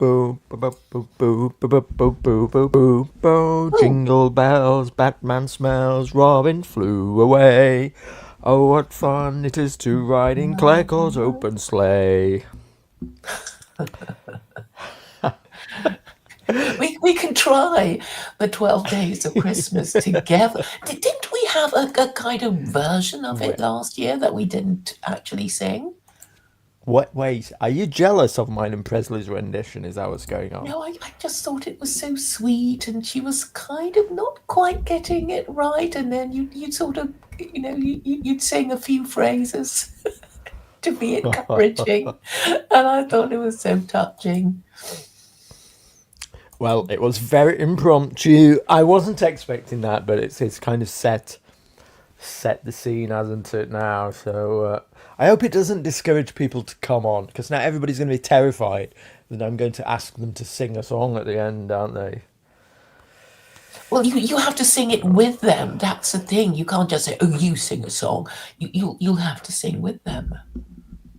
Boo, boo, boo, boo, boo, boo, boo, boo, boo, boo, boo, boo. Oh, Jingle bells, Batman smells, Robin flew away. Oh, what fun it is to ride in Claycore's open sleigh. we can try the 12 days of Christmas together. Didn't we have a kind of version of it Wait, last year that we didn't actually sing? wait, are you jealous of mine and Presley's rendition? Is that what's going on? No, I just thought it was so sweet, and she was kind of not quite getting it right, and then you'd sort of, you'd sing a few phrases to be encouraging, and I thought it was so touching. Well, it was very impromptu. I wasn't expecting that, but it's kind of set the scene, hasn't it? Now, so I hope it doesn't discourage people to come on, because now everybody's going to be terrified that I'm going to ask them to sing a song at the end, aren't they? Well, you have to sing it with them. That's the thing. You can't just say, "Oh, you sing a song." You'll have to sing with them.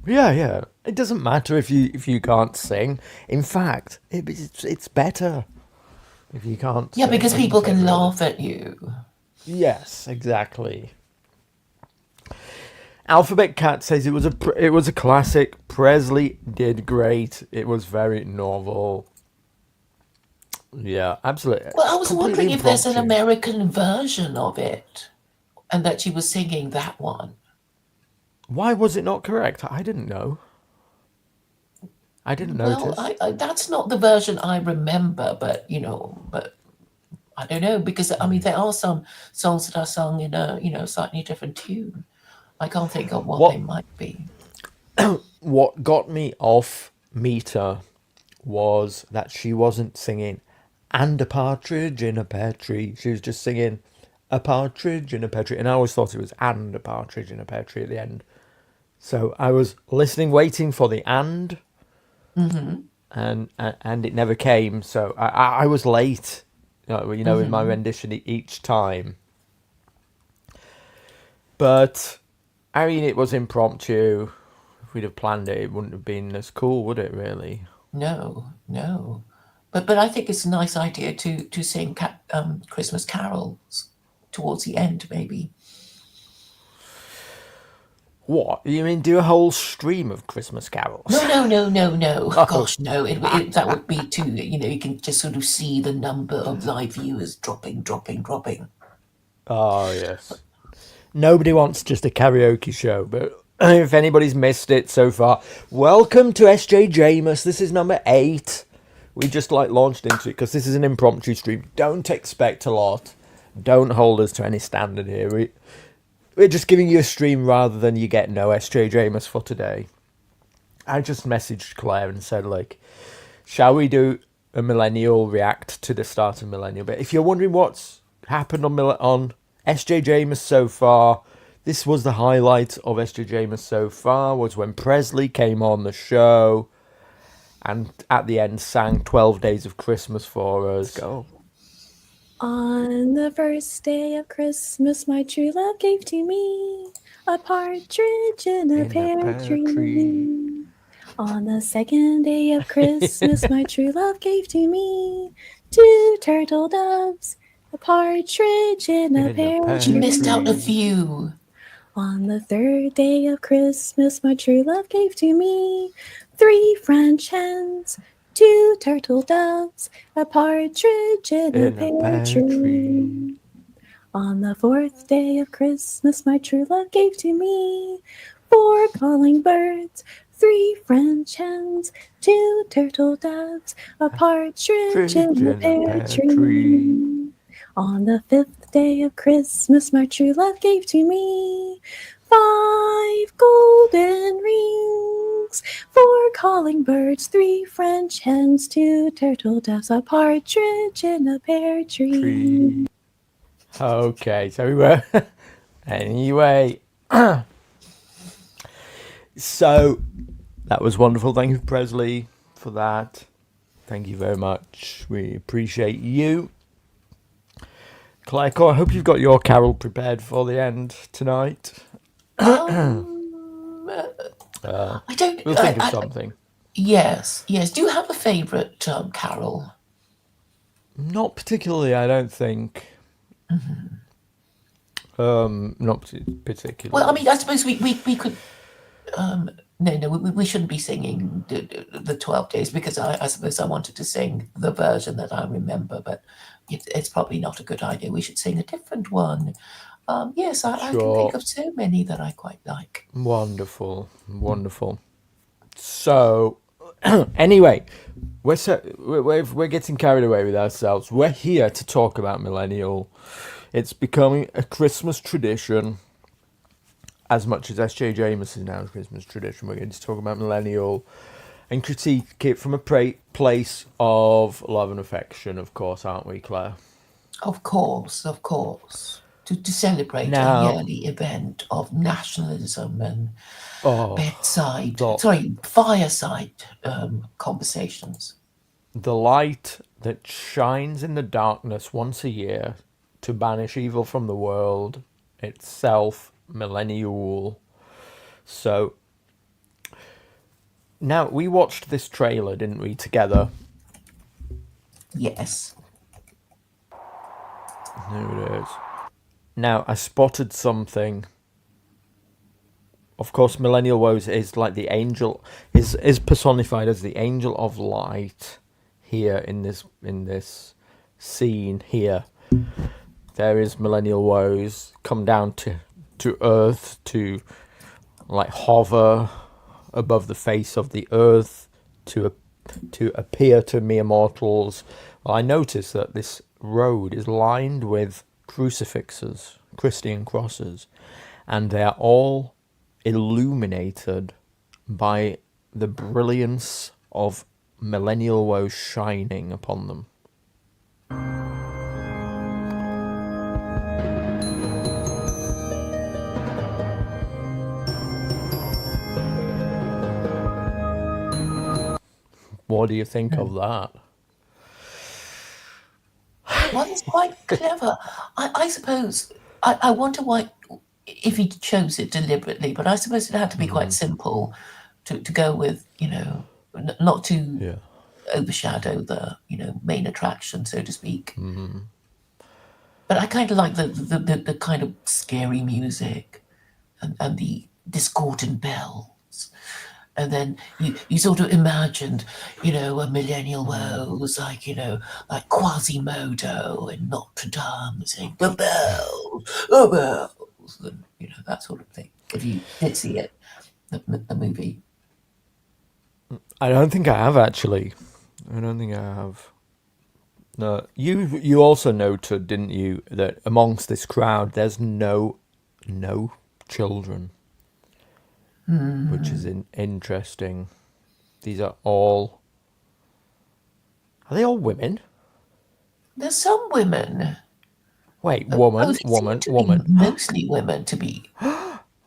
Yeah, yeah. It doesn't matter if you can't sing. In fact, it's better if you can't Yeah, sing, because isn't people it? can Really? laugh at you. Yes, exactly. Alphabet Cat says it was a classic. Presley did great. It was very novel. Yeah, absolutely. Well, I was Completely wondering if there's an impromptu. American version of it, and that she was singing that one. Why was it not correct? I didn't know. I didn't Well, notice. that's not the version I remember, but but I don't know because I mean there are some songs that are sung in a slightly different tune. I can't think of what they What might be. what got me off meter was that she wasn't singing and a partridge in a pear tree. She was just singing a partridge in a pear tree. And I always thought it was and a partridge in a pear tree at the end. So I was listening, waiting for the and it never came. So I was late, in my rendition each time. But I mean, it was impromptu. If we'd have planned it, it wouldn't have been as cool, would it? Really? No, no. But I think it's a nice idea to sing Christmas carols towards the end, maybe. What you mean? Do a whole stream of Christmas No, carols? no, no, no, no. Oh, Gosh, no. That would be too. You can just sort of see the number of live viewers dropping, dropping, dropping. oh yes. Nobody wants just a karaoke show, but if anybody's missed it so far, welcome to SJJMAS. This is number 8. We just launched into it because this is an impromptu stream. Don't expect a lot. Don't hold us to any standard here. We're just giving you a stream rather than you get no SJJMAS for today. I just messaged Claire and said, shall we do a millennial react to the start of millennial? But if you're wondering what's happened on SJJMAS so far, this was the highlight of SJJMAS so far, was when Presley came on the show and at the end sang 12 Days of Christmas for us. Go. On the first day of Christmas, my true love gave to me a partridge in a pear tree. On the second day of Christmas, my true love gave to me 2 turtle doves, a partridge in a pear She missed out a tree. few. On the third day of Christmas, my true love gave to me 3 French hens, 2 turtle doves, a partridge in a pear tree. On the fourth day of Christmas, my true love gave to me 4 calling birds, 3 French hens, 2 turtle doves, a partridge in a pear tree. On the fifth day of Christmas, my true love gave to me 5 golden rings, 4 calling birds, 3 French hens, 2 turtle doves, a partridge in a pear tree. Okay, so we were. Anyway. So, that was wonderful. Thank you, Presley, for that. Thank you very much. We appreciate you. Claire, I hope you've got your carol prepared for the end tonight. Um, I don't. We'll think of something. Yes, yes. Do you have a favourite carol? Not particularly, I don't think. Not Well, I particularly. mean, I suppose we could. No, we shouldn't be singing the 12 days because I suppose I wanted to sing the version that I remember, but it's probably not a good idea. We should sing a different one. Yes, I can think Sure. of so many that I quite like. Wonderful. Wonderful. So, anyway, we're getting carried away with ourselves. We're here to talk about Millennial. It's becoming a Christmas tradition as much as SJJMAS is now a Christmas tradition. We're going to talk about Millennial and critique it from a place of love and affection, of course, aren't we, Claire? Of course, of course. To celebrate a Now, yearly event of nationalism and oh, the fireside conversations. the light that shines in the darkness once a year to banish evil from the world itself, Millenniyule. So now we watched this trailer, didn't we, together? Yes. There it is. Now I spotted something. Of course, Millennial Woes is like the angel, is personified as the angel of light here in this scene here. There is Millennial Woes come down to Earth to like hover above the face of the Earth to appear to mere mortals. Well, I noticed that this road is lined with crucifixes, Christian crosses, and they are all illuminated by the brilliance of Millennial Woes shining upon them. What do you think of that? Well, it's quite clever. I suppose I wonder why if he chose it deliberately, but I suppose it had to be quite simple to go with, not to Yeah. overshadow the, main attraction, so to speak. But I kind of like the kind of scary music and the discordant bells. And then you sort of imagined, a millennial woes like Quasimodo and Notre Dame saying the bells, and that sort of thing. If you did see it, the movie. I don't think I have actually. I don't think I have. No, you also noted, didn't you, that amongst this crowd there's no children, which is interesting. These are all. Are they all women? There's some women. Wait, Oh, woman, they seem to be woman. mostly women. To be,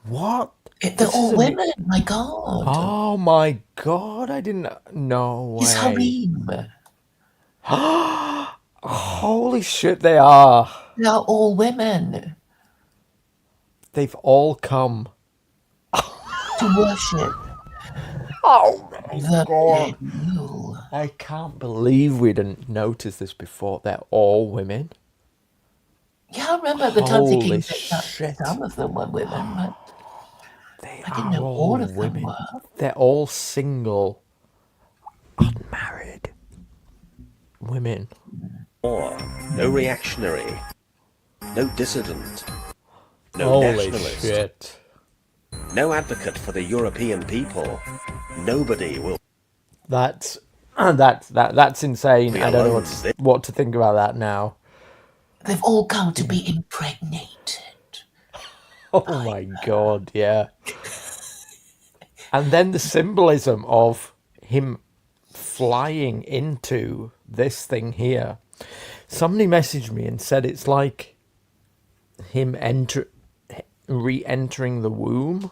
What? they're This is all a new. women. My God, Oh my god! I didn't. No it's way. harem. Holy shit! They are. They are all women They've all come. to worship Oh my the god! millennial. I can't believe we didn't notice this before. They're all women. Yeah, I remember at the time Holy thinking that shit! some of them were women, but They I didn't are know all all of them women. were. They're all single, unmarried women. No reactionary, no dissident, no Holy nationalist, shit! no advocate for the European people. Nobody will That's that's insane. be I don't know alone. what to think about that now. They've all come to be impregnated. Oh my god, yeah. And then the symbolism of him flying into this thing here. Somebody messaged me and said it's like him re-entering the womb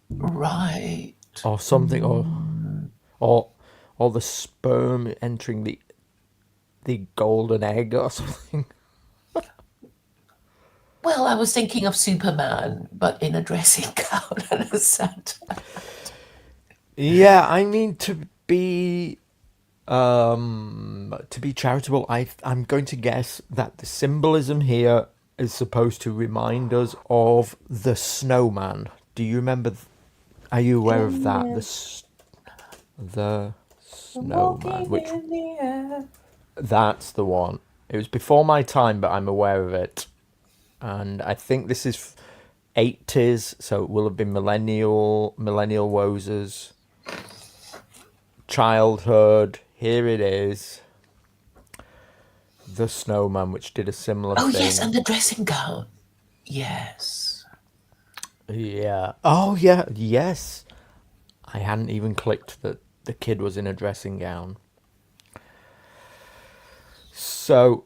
Right. or something, or the sperm entering the golden egg or something. Well, I was thinking of Superman, but in a dressing gown and a Santa. Yeah, I mean to be charitable, I'm going to guess that the symbolism here is supposed to remind us of the snowman. Do you remember? Are you aware of that? Yeah. The snowman, Walking which in the air. that's the one. It was before my time, but I'm aware of it, and I think this is 80s, so it will have been millennial Woze's childhood. Here it is, the snowman, which did a similar Oh yes, thing. and the dressing gown. Yes. Yeah. Oh yeah. Yes. I hadn't even clicked that the kid was in a dressing gown. So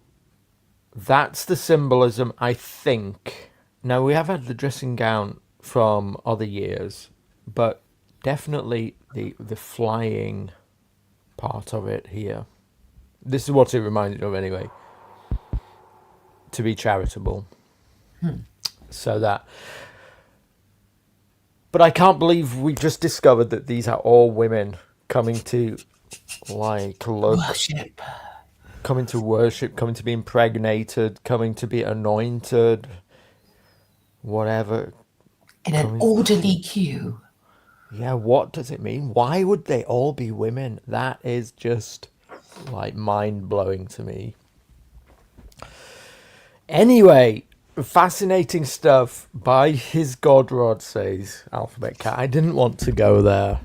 that's the symbolism, I think. Now, we have had the dressing gown from other years, but definitely the flying part of it here. This is what it reminded me of anyway. To be charitable. So that. But I can't believe we just discovered that these are all women coming to, like, look, Worship. coming to worship, coming to be impregnated, coming to be anointed, whatever. In an Coming. orderly queue. Yeah, what does it mean? Why would they all be women? That is just, like, mind-blowing to me. Anyway, fascinating stuff by his God Rod, says Alphabet Cat. I didn't want to go there,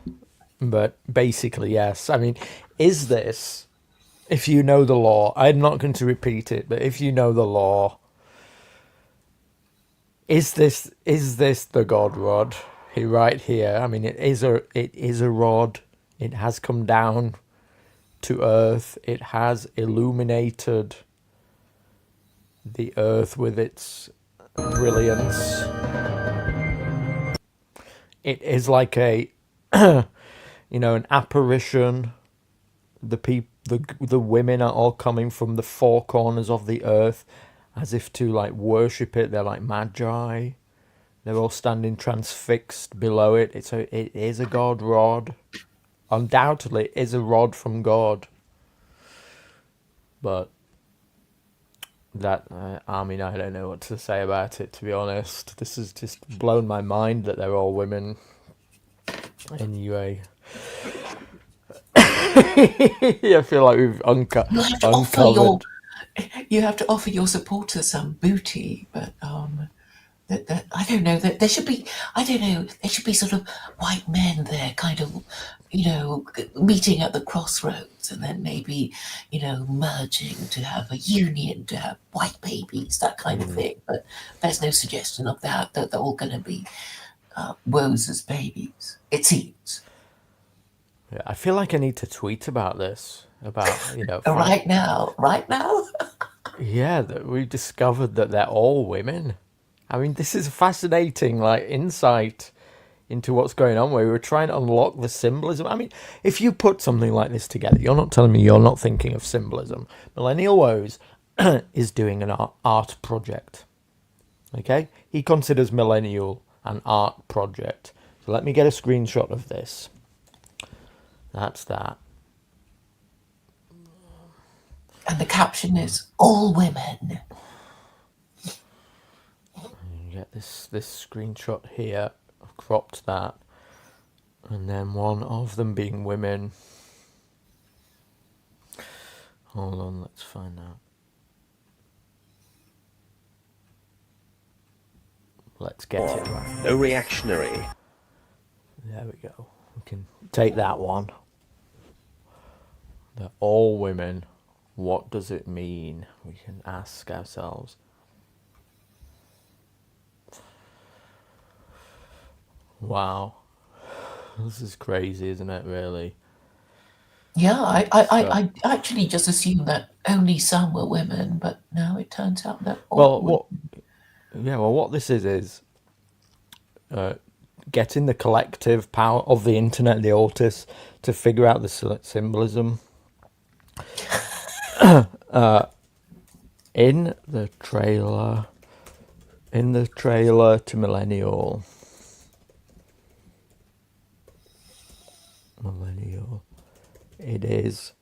but basically, yes. I mean, is this, if you know the law, I'm not going to repeat it, but if you know the law, is this the God Rod? Right here. I mean, it is a rod. It has come down to earth. It has illuminated the earth with its brilliance. It is like a, an apparition. The women are all coming from the four corners of the earth, as if to like worship it. They're like magi. They're all standing transfixed below it. It is a God rod. Undoubtedly, it is a rod from God. But that, I mean, I don't know what to say about it, to be honest. This has just blown my mind that they're all women. Anyway. I feel like we've uncovered. You have to offer your supporters some booty, but that I don't know, that there should be, I don't know, there should be sort of white men there, kind of, meeting at the crossroads, and then maybe, merging to have a union, to have white babies, that kind of thing. But there's no suggestion of that they're all going to be Woze's babies, it seems. Yeah, I feel like I need to tweet about this. Right now. Yeah, that we discovered that they're all women. I mean, this is fascinating, like, insight into what's going on, where we were trying to unlock the symbolism. I mean, if you put something like this together, you're not telling me you're not thinking of symbolism. Millennial Woze is doing an art project. Okay? He considers Millennial an art project. So let me get a screenshot of this. That's that. And the caption is, all women. You get this screenshot here. I've cropped that. And then one of them being women. Hold on, let's find out. Let's get it right. No reactionary. There we go. We can take that one. They're all women. What does it mean? We can ask ourselves. Wow. This is crazy, isn't it, really? Yeah, I actually just assumed that only some were women, but now it turns out that all what this is getting the collective power of the internet, the autists, to figure out the symbolism. In the trailer to Millennial. millennial. It is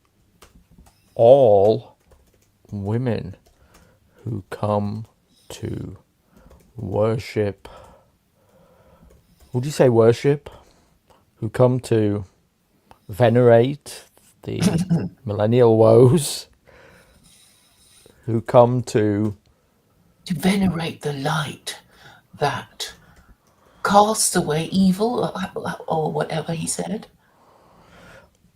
all women who come to worship. Would you say worship? Who come to venerate the millennial woes? Who come to venerate the light that casts away evil, or whatever he said.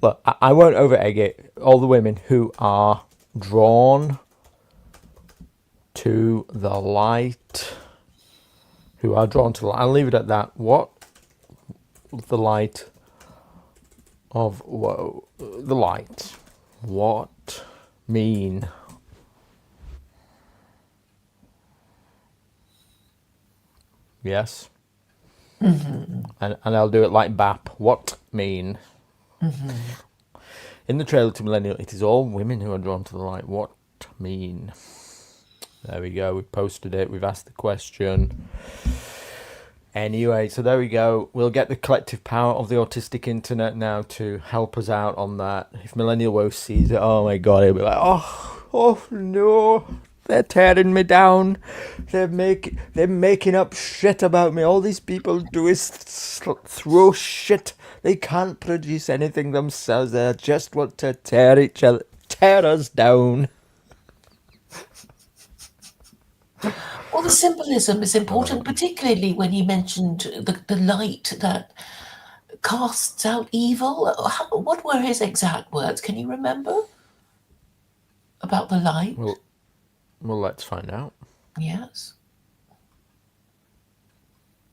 look, I won't over egg it. All the women who are drawn to the light, I'll leave it at that. What the light of woe? The light. What mean? Yes. And I'll do it like BAP. What mean? In the trailer to Millennial, it is all women who are drawn to the light. What mean? There we go. We've posted it. We've asked the question. Anyway, so there we go. We'll get the collective power of the autistic internet now to help us out on that. If Millennial Woe sees it, oh my god, he'll be like, oh no, they're tearing me down. They're making up shit about me. All these people do is throw shit. They can't produce anything themselves. They just want to tear us down. Well, the symbolism is important, particularly when he mentioned the light that casts out evil. What were his exact words? Can you remember? About the light? Well, let's find out. Yes.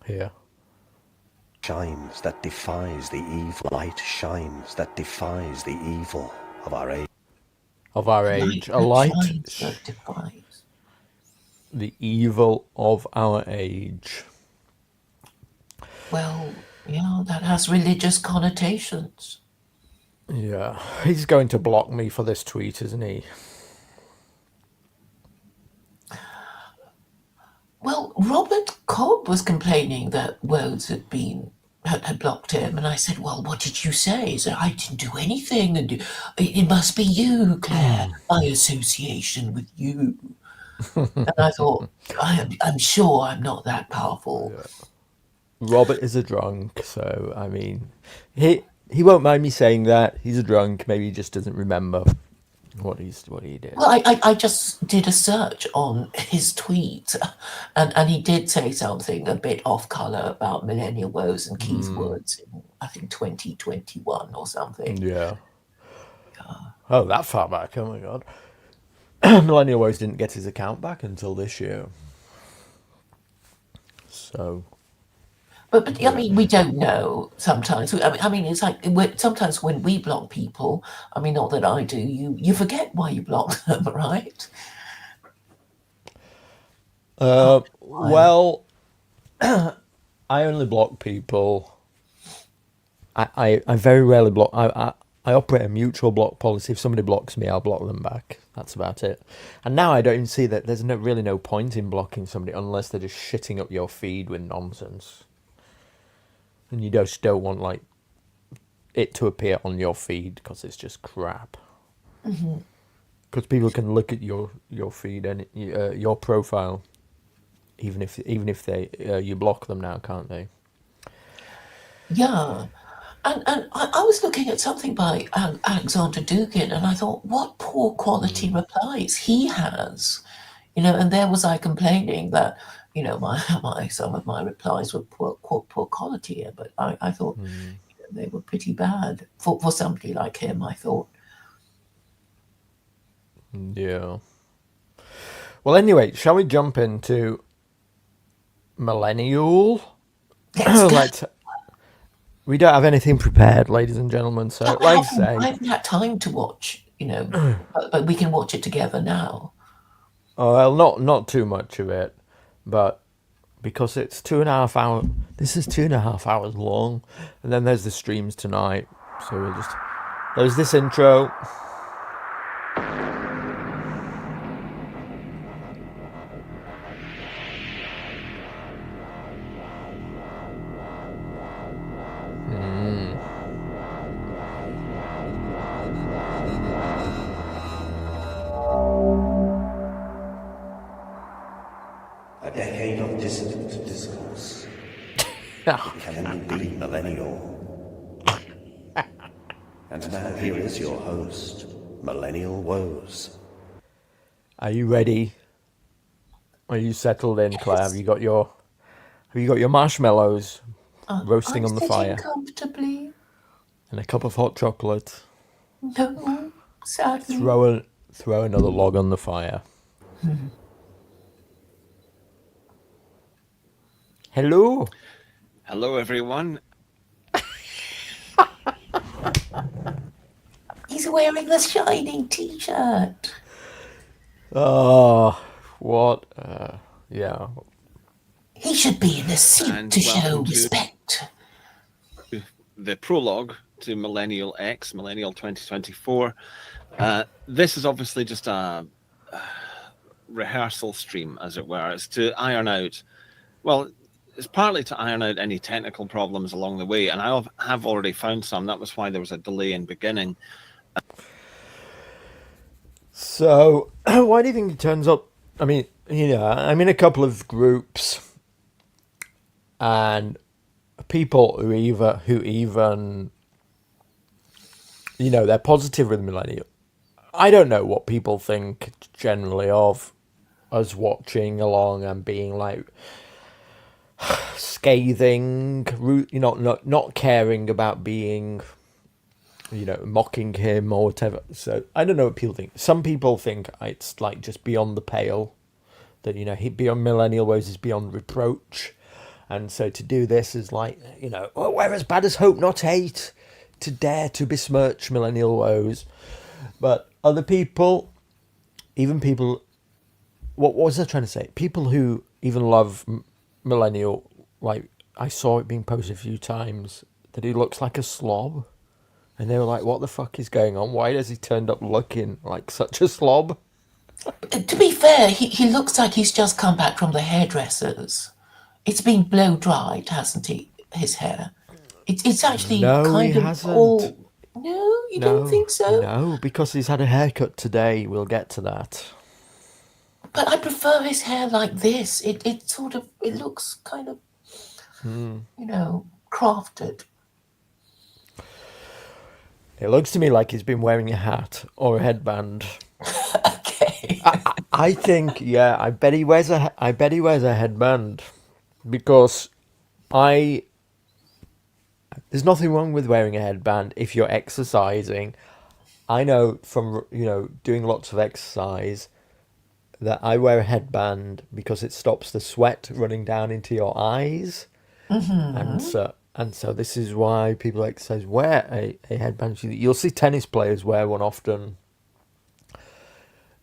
Here. Shines that defies the evil. Light shines that defies the evil of our age. Of our age. A that light. shines that defies. The evil of our age. Well, yeah, that has religious connotations. Yeah. He's going to block me for this tweet, isn't he? Well, Robert Cobb was complaining that Rhodes had blocked him, and I said, well, what did you say? He said, I didn't do anything, and it must be you, Claire, by association with you. And I thought, I'm sure I'm not that powerful. Yeah. Robert is a drunk, so, I mean, he won't mind me saying that. He's a drunk, maybe he just doesn't remember what he did. Well, I just did a search on his tweet, and he did say something a bit off colour about Millennial Woes and Keith Woods in, I think, 2021 or something. Yeah. Oh, that far back, oh my god. Millennial Woes didn't get his account back until this year. So... But I mean, we don't know sometimes. I mean, it's like sometimes when we block people, I mean, not that I do, you forget why you blocked them, right? Well, I only block people. I very rarely block. I operate a mutual block policy. If somebody blocks me, I'll block them back. That's about it. And now I don't even see that there's really no point in blocking somebody unless they're just shitting up your feed with nonsense. And you just don't want like it to appear on your feed because it's just crap. Because people can look at your feed and your profile, even if they you block them now, can't they? Yeah. And I was looking at something by Alexander Dugin, and I thought, what poor quality replies he has. And there was I complaining that, some of my replies were poor quality here, but I thought they were pretty bad for somebody like him, I thought. Yeah. Well, anyway, shall we jump into Millenniyule? We don't have anything prepared, ladies and gentlemen, so like I say... I haven't had time to watch, but we can watch it together now. Oh, well, not too much of it, but because it's 2.5 hours. This is 2.5 hours long, and then there's the streams tonight. So there's this intro. It can indeed, millennial. And now here is your host, Millennial Woes. Are you ready? Are you settled in, Claire? Have you got your marshmallows roasting I'm on the sitting fire comfortably. and a cup of hot chocolate? No, sadly. Throw another log on the fire. Hello. Hello, everyone. He's wearing the Shining t-shirt. Oh, what? Yeah. He should be in a suit And to show welcome to- respect. The prologue to Millennial X, Millennial 2024. This is obviously just a rehearsal stream, as it were. It's to iron out, well, it's partly to iron out any technical problems along the way, and I have already found some. That was why there was a delay in beginning. So, why do you think it turns up? I mean, I'm in a couple of groups, and people who even, they're positive with Millennial. I don't know what people think generally of us watching along and being like scathing, not caring about being, mocking him or whatever. So I don't know what people think. Some people think it's like just beyond the pale, that beyond Millennial Woes is beyond reproach, and so to do this is like, we're as bad as hope, not hate, to dare to besmirch Millennial Woes. But other people, even people, what was I trying to say? People who even love Millennial, like I saw it being posted a few times that he looks like a slob, and they were like, "What the fuck is going on? Why has he turned up looking like such a slob?" To be fair, he looks like he's just come back from the hairdressers. It's been blow dried, hasn't he? His hair. It's actually No, kind he of hasn't. all. No, you don't think so? No, because he's had a haircut today. We'll get to that. But I prefer his hair like this. It looks kind of, crafted. It looks to me like he's been wearing a hat or a headband. Okay. I think, yeah, I bet he wears a headband, because there's nothing wrong with wearing a headband if you're exercising. I know from, doing lots of exercise that I wear a headband because it stops the sweat running down into your eyes. And so this is why people exercise wear a headband. You'll see tennis players wear one often.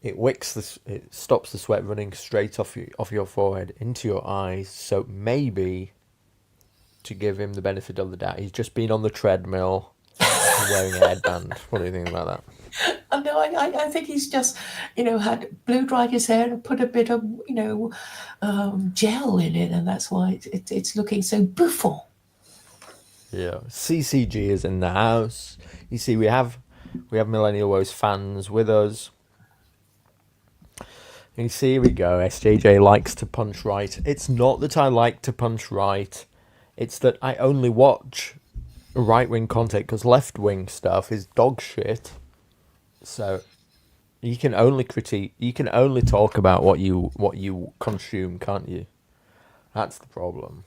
It it stops the sweat running straight off your forehead into your eyes. So maybe, to give him the benefit of the doubt, he's just been on the treadmill wearing a headband. What do you think about that? No, I think he's just, had blow dried his hair and put a bit of, gel in it, and that's why it's looking so bouffant. Yeah, CCG is in the house. You see, we have Millennial Woes fans with us. You see, here we go. SJJ likes to punch right. It's not that I like to punch right. It's that I only watch right-wing content because left-wing stuff is dog shit. So you can only talk about what you consume, can't you? That's the problem.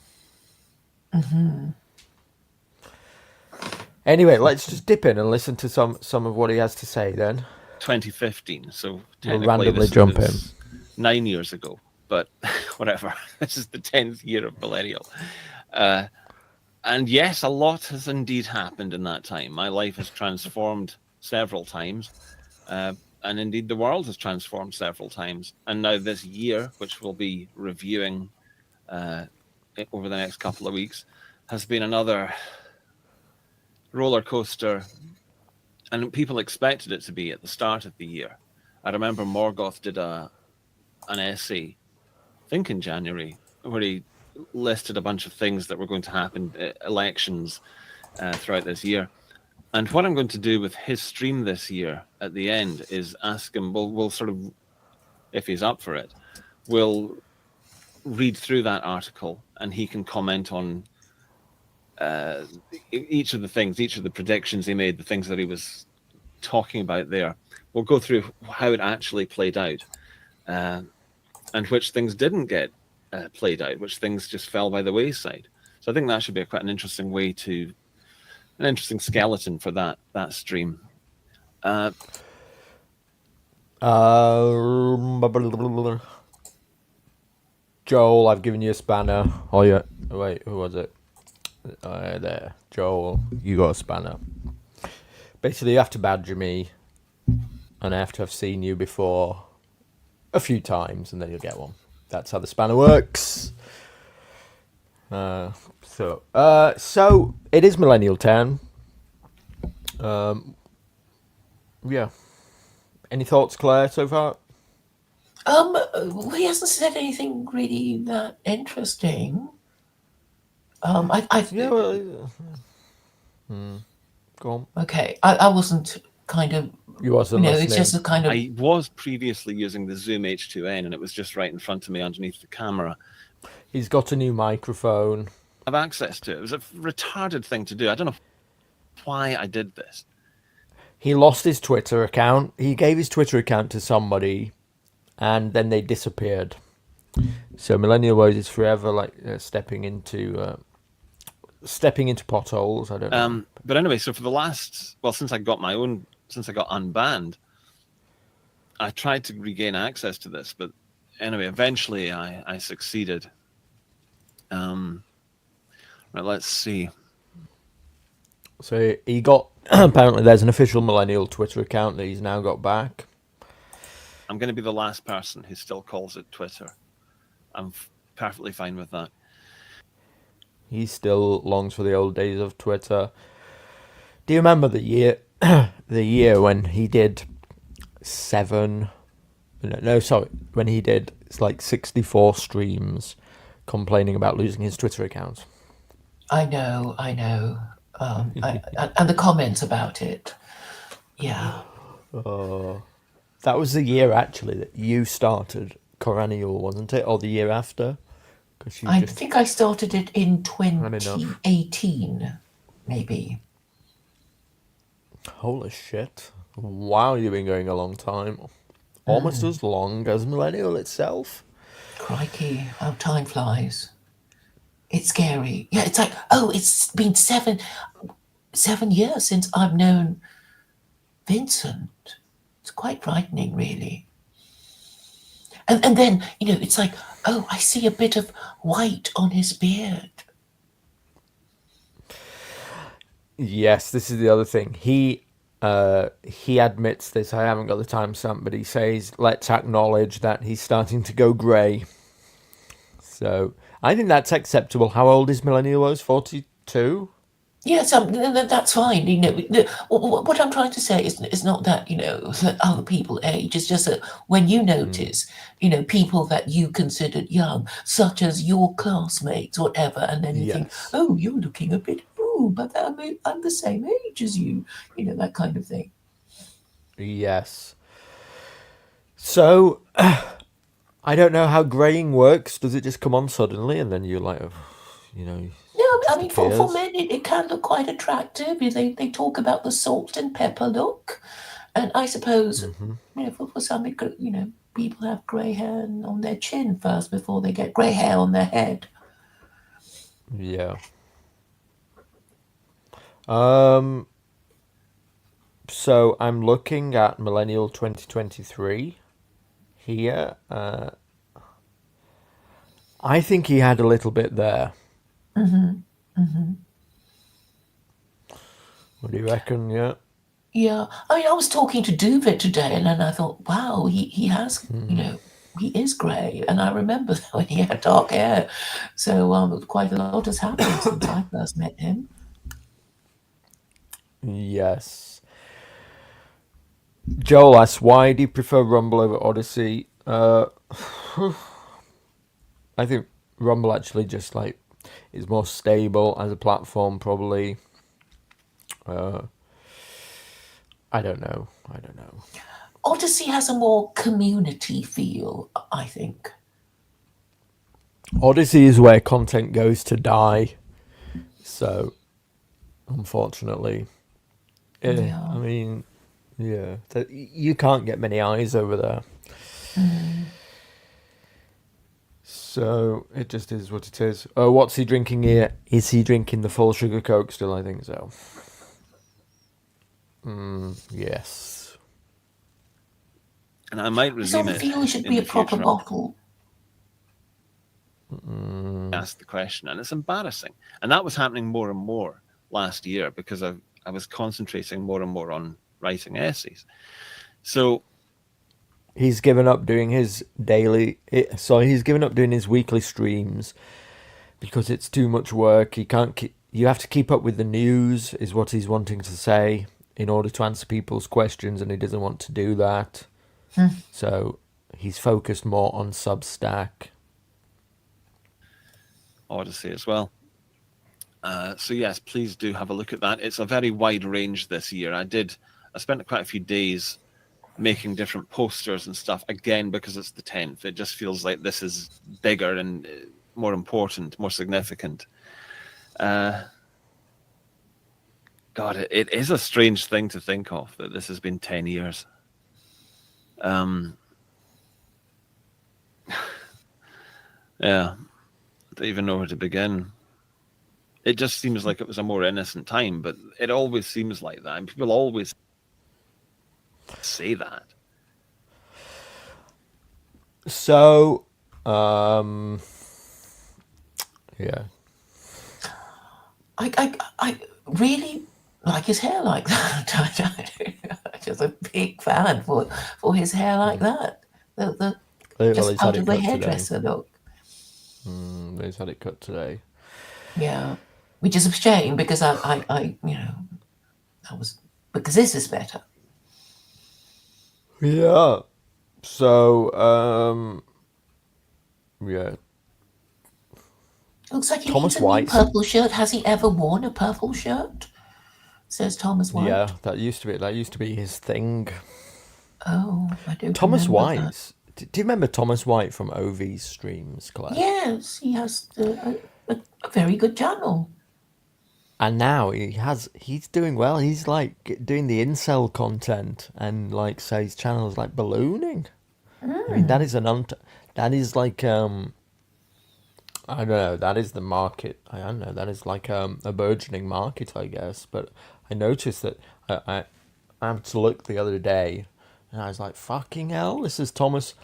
Anyway, let's just dip in and listen to some of what he has to say then. 2015, so We'll technically randomly this jump was 9 years ago, but whatever. This is the 10th year of Millennial. And yes, a lot has indeed happened in that time. My life has transformed several times, and indeed the world has transformed several times. And now this year, which we'll be reviewing over the next couple of weeks, has been another roller coaster, and people expected it to be at the start of the year. I remember Morgoth did an essay, I think in January, where he listed a bunch of things that were going to happen, elections throughout this year. And what I'm going to do with his stream this year at the end is ask him, we'll sort of, if he's up for it, we'll read through that article and he can comment on each of the predictions he made, the things that he was talking about there. We'll go through how it actually played out, and which things didn't get played out, which things just fell by the wayside. So I think that should be quite an interesting an interesting skeleton for that stream. Joel, I've given you a spanner. Oh yeah, wait, who was it? There, Joel, you got a spanner. Basically, you have to badger me, and I have to have seen you before a few times, and then you'll get one. That's how the spanner works. So it is Millennial 10. Yeah. Any thoughts, Claire, so far? He hasn't said anything really that interesting. Yeah, well, go on. Okay, I wasn't kind of. You wasn't listening. It's just a kind of. I was previously using the Zoom H2N, and it was just right in front of me underneath the camera. He's got a new microphone. I have access to it. It was a retarded thing to do. I don't know why I did this. He lost his Twitter account. He gave his Twitter account to somebody, and then they disappeared. So Millennial is forever like stepping into potholes. I don't know. But anyway, so for the last, since I got unbanned, I tried to regain access to this. But anyway, eventually I succeeded. Right, let's see. So he got, apparently there's an official Millennial Twitter account that he's now got back. I'm going to be the last person who still calls it Twitter. I'm perfectly fine with that. He still longs for the old days of Twitter. Do you remember the year when he did when he did 64 streams complaining about losing his Twitter account? I know. And the comments about it. Yeah. That was the year, actually, that you started Coranial, wasn't it? Or the year after? I think I started it in 2018, maybe. Holy shit. Wow, you've been going a long time. Almost as long as Millennial itself. Crikey, how time flies. It's scary. Yeah, it's like, it's been 7 years since I've known Vincent. It's quite frightening, really. And then, it's like, I see a bit of white on his beard. Yes, this is the other thing. He admits this. I haven't got the timestamp, but he says, let's acknowledge that he's starting to go grey. So I think that's acceptable. How old is Millennial? 42? Yes, that's fine. What I'm trying to say is not that, that other people age. It's just that when you notice, people that you considered young, such as your classmates, whatever, and then you think, oh, you're looking a bit, but I'm the same age as you, that kind of thing. Yes. So, I don't know how greying works. Does it just come on suddenly and then you're like, No, I mean, for men, it can look quite attractive. They talk about the salt and pepper look. And I suppose, for some, people have grey hair on their chin first before they get grey hair on their head. Yeah. So I'm looking at Millennial 2023 here. I think he had a little bit there. What do you reckon? Yeah. Yeah, I mean, I was talking to Duvet today, and then I thought, wow, he has, he is grey, and I remember when he had dark hair. So quite a lot has happened since I first met him. Yes. Joel asks, why do you prefer Rumble over Odyssey? I think Rumble actually just is more stable as a platform, probably. I don't know. Odyssey has a more community feel, I think. Odyssey is where content goes to die. So, unfortunately, Yeah. I mean, yeah, you can't get many eyes over there. So it just is what it is. Oh, what's he drinking here? Is he drinking the full sugar Coke still? I think so. Yes. And I might I resume sort of it feel it should in be the a proper future. bottle. Ask the question, and it's embarrassing. And that was happening more and more last year because I was concentrating more and more on writing essays. So He's given up doing his he's given up doing his weekly streams because it's too much work. He can't keep, you have to keep up with the news, is what he's wanting to say, in order to answer people's questions, and he doesn't want to do that. So he's focused more on Substack. Odyssey as well. So yes, please do have a look at that. It's a very wide range this year. I spent quite a few days making different posters and stuff, again, because it's the 10th. It just feels like this is bigger and more important, more significant. God, it is a strange thing to think of, that this has been 10 years. Yeah, I don't even know where to begin. It just seems like it was a more innocent time, but it always seems like that, and people always say that. So, yeah. I really like his hair like that. I'm just a big fan for his hair like that. The Well, just he's had out it of the cut today. hairdresser look. He's had it cut today. Yeah, which is a shame because I that was because this is better. Yeah. So, yeah. Looks like he Thomas needs a new White's- purple shirt. Has he ever worn a purple shirt? Says Thomas White. Yeah, that used to be his thing. Oh, I don't Thomas remember that. White. Do you remember Thomas White from OV's streams, Claire? Yes, he has a very good channel. And now he's doing well. He's like doing the incel content, and like so his channel's like ballooning. I mean, that is that is like I don't know, that is the market. I don't know, that is like a burgeoning market, I guess. But I noticed that I had to look the other day, and I was like, fucking hell, this is Thomas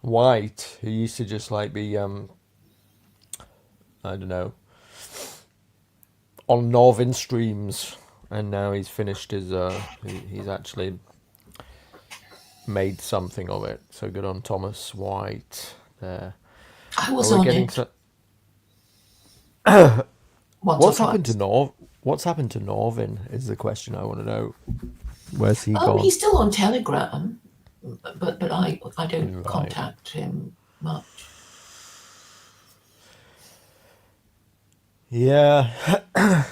White, who used to just like be I don't know, on Norvin streams, and now he's finished his he's actually made something of it. So good on Thomas White there. I was We're on getting it. to, Once what's or happened to twice. What's happened to Norvin is the question I want to know. Where's he Oh, gone? he's still on Telegram, but I don't Right. contact him much. Yeah, I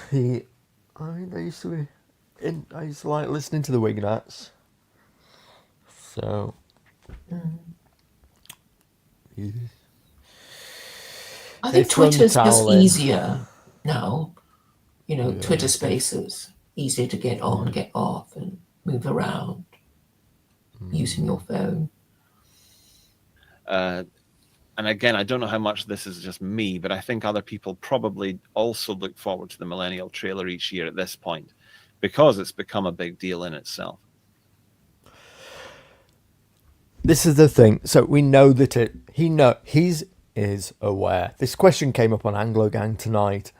used to be I used to like listening to the Wignats. So, yeah. I They think thrown the Twitter's just towel in. easier now. Twitter Spaces, easier to get on, get off, and move around using your phone. And again, I don't know how much this is just me, but I think other people probably also look forward to the Millennial trailer each year at this point, because it's become a big deal in itself. This is the thing. So we know that he's is aware. This question came up on Anglo Gang tonight.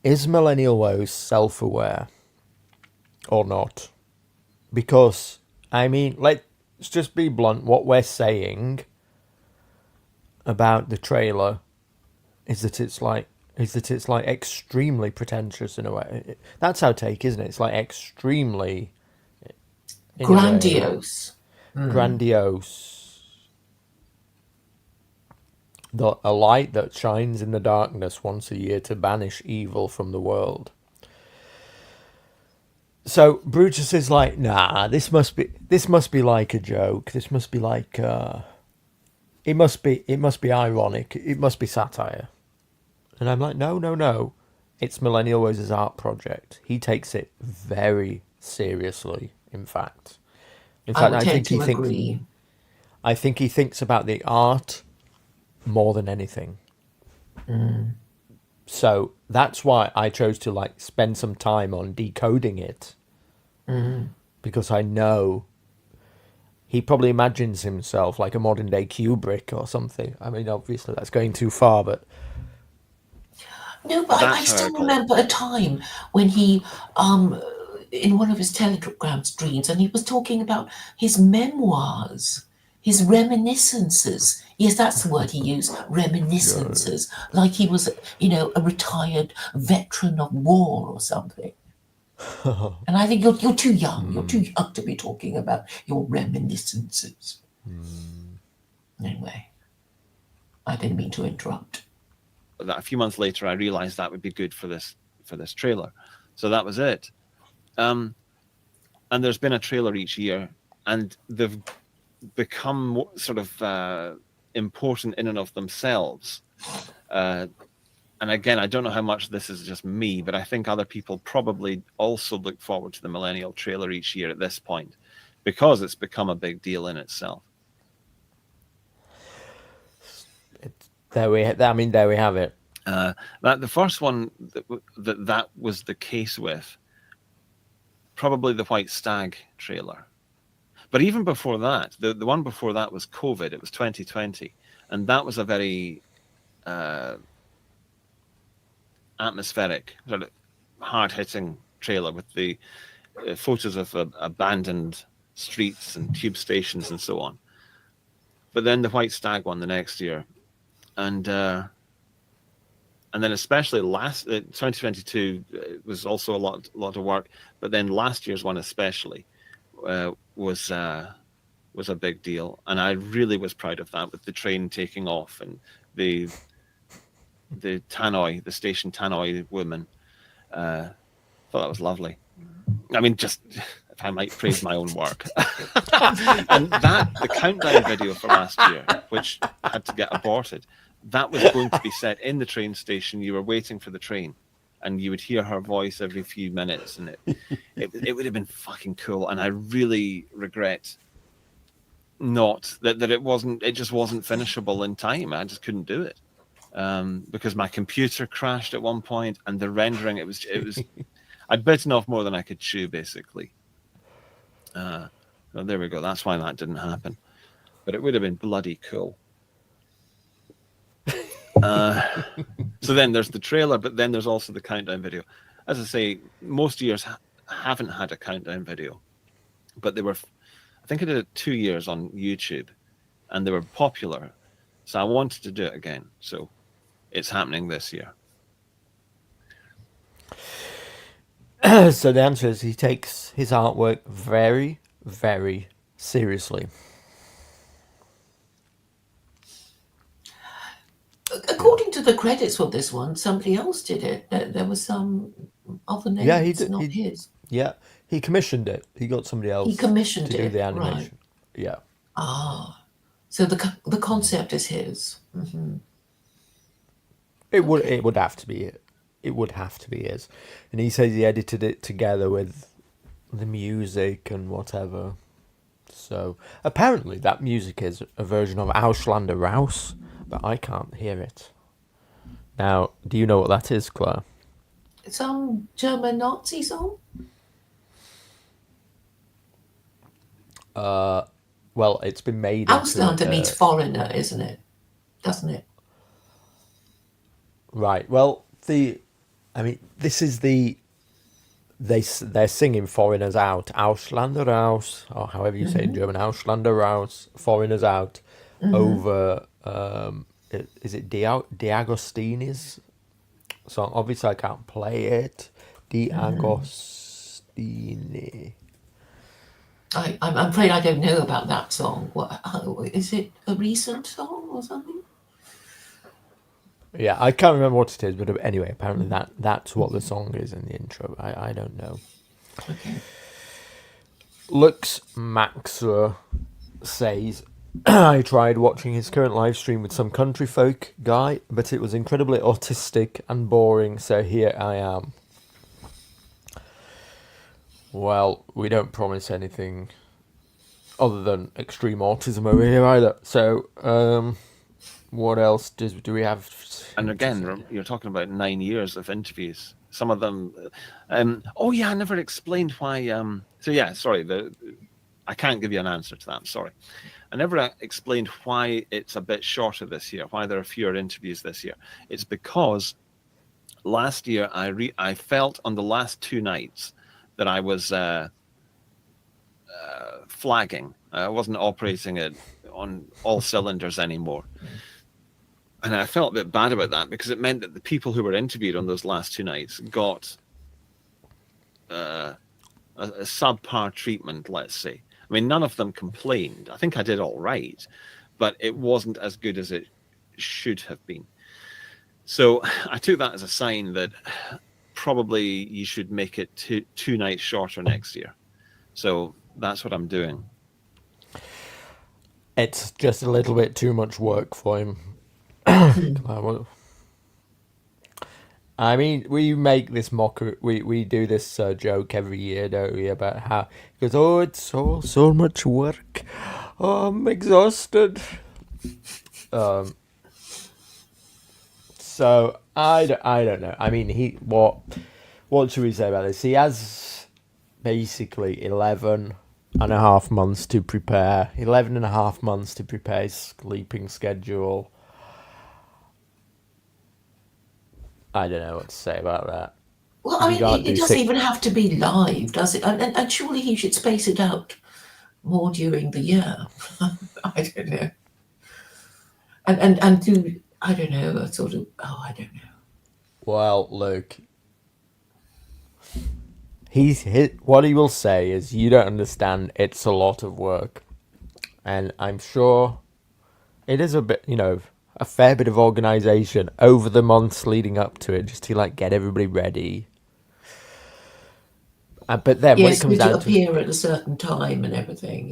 Is Millennial Woes self-aware or not? Because I mean, let's just be blunt. What we're saying about the trailer is that it's like extremely pretentious in a way. That's our take, isn't it? It's like extremely in a way, Grandiose. grandiose. A light that shines in the darkness once a year to banish evil from the world. So Brutus is like, nah, this must be like a joke. This must be like it must be ironic. It must be satire. And I'm like, no. it's Millennial art project. He takes it very seriously. In fact, I would tend to agree. I think he thinks about the art more than anything. So that's why I chose to like spend some time on decoding it, because I know he probably imagines himself like a modern day Kubrick or something. I mean, obviously that's going too far, but No, but I That's how I still call it. remember a time when he, in one of his telegram streams, and he was talking about his memoirs, his reminiscences. Yes, that's the word he used, reminiscences. Like he was, a retired veteran of war or something. And I think you're too young. You're too young to be talking about your reminiscences. Anyway, I didn't mean to interrupt. That a few months later, I realized that would be good for this trailer. So that was it. And there's been a trailer each year, and they've become sort of important in and of themselves. And again, I don't know how much this is just me, but I think other people probably also look forward to the Millennial trailer each year at this point, because it's become a big deal in itself. there we have it. That the first one that was the case with, probably the White Stag trailer. But even before that, the one before that was COVID. It was 2020, and that was a very atmospheric, sort of hard-hitting trailer with the photos of abandoned streets and tube stations and so on. But then the White Stag one the next year, and then especially 2022 was also a lot of work. But then last year's one especially was a big deal, and I really was proud of that, with the train taking off and the tannoy, the station tannoy woman. Thought that was lovely. I mean, just if I might praise my own work. And the countdown video for last year, which had to get aborted, that was going to be set in the train station. You were waiting for the train, and you would hear her voice every few minutes, and it would have been fucking cool. And I really regret not that it just wasn't finishable in time. I just couldn't do it. Because my computer crashed at one point, and the rendering, it was I'd bitten off more than I could chew, basically. Well, there we go. That's why that didn't happen. But it would have been bloody cool. So then there's the trailer, but then there's also the countdown video. As I say, most years haven't had a countdown video, but I think I did it 2 years on YouTube, and they were popular. So I wanted to do it again. So it's happening this year. So the answer is he takes his artwork very, very seriously. According to the credits for this one, somebody else did it. There was some other name. Yeah, he it's did. not his. Yeah, he commissioned it. He got somebody else. He commissioned to do it, the animation. right. Yeah. Ah, so the concept is his. Mm-hmm. It would have to be it. It would have to be his. And he says he edited it together with the music and whatever. So apparently that music is a version of Auslander Raus, but I can't hear it. Now, do you know what that is, Claire? Some German Nazi song? Well, it's been made Auslander means foreigner, isn't it? Doesn't it? Right. Well, this is they're singing foreigners out, Auslander Raus, or however you say it in German, Auslander Raus, foreigners out, over is it D'Agostini's song? Obviously, I can't play it. D'Agostini. I'm afraid I don't know about that song. Is it a recent song or something? Yeah, I can't remember what it is, but anyway, apparently that's what the song is in the intro. I don't know. Okay. Lux Maxer says, I tried watching his current live stream with some country folk guy, but it was incredibly autistic and boring, so here I am. Well, we don't promise anything other than extreme autism over here either. So, what else do we have? And again, you're talking about 9 years of interviews. Some of them. Oh yeah, I never explained why. Sorry. I can't give you an answer to that. I'm sorry. I never explained why it's a bit shorter this year. Why there are fewer interviews this year. It's because last year I felt on the last 2 nights that I was flagging. I wasn't operating it on all cylinders anymore. And I felt a bit bad about that because it meant that the people who were interviewed on those last 2 nights got a subpar treatment, let's say. I mean, none of them complained. I think I did all right, but it wasn't as good as it should have been. So I took that as a sign that probably you should make it two nights shorter next year. So that's what I'm doing. It's just a little bit too much work for him. I mean, we make this mockery. We do this joke every year, don't we? About how he goes, "Oh, it's so much work. Oh, I'm exhausted." So I don't know. I mean, what should we say about this? He has basically 11 and a half months to prepare. 11 and a half months to prepare his sleeping schedule. I don't know what to say about that. Well, I mean, it doesn't even have to be live, does it? And surely he should space it out more during the year. I don't know. And do, I don't know, a sort of, I don't know. Well, look, what he will say is, you don't understand, it's a lot of work. And I'm sure it is a bit, a fair bit of organisation over the months leading up to it, just to get everybody ready. But then when it comes down to appear at a certain time and everything,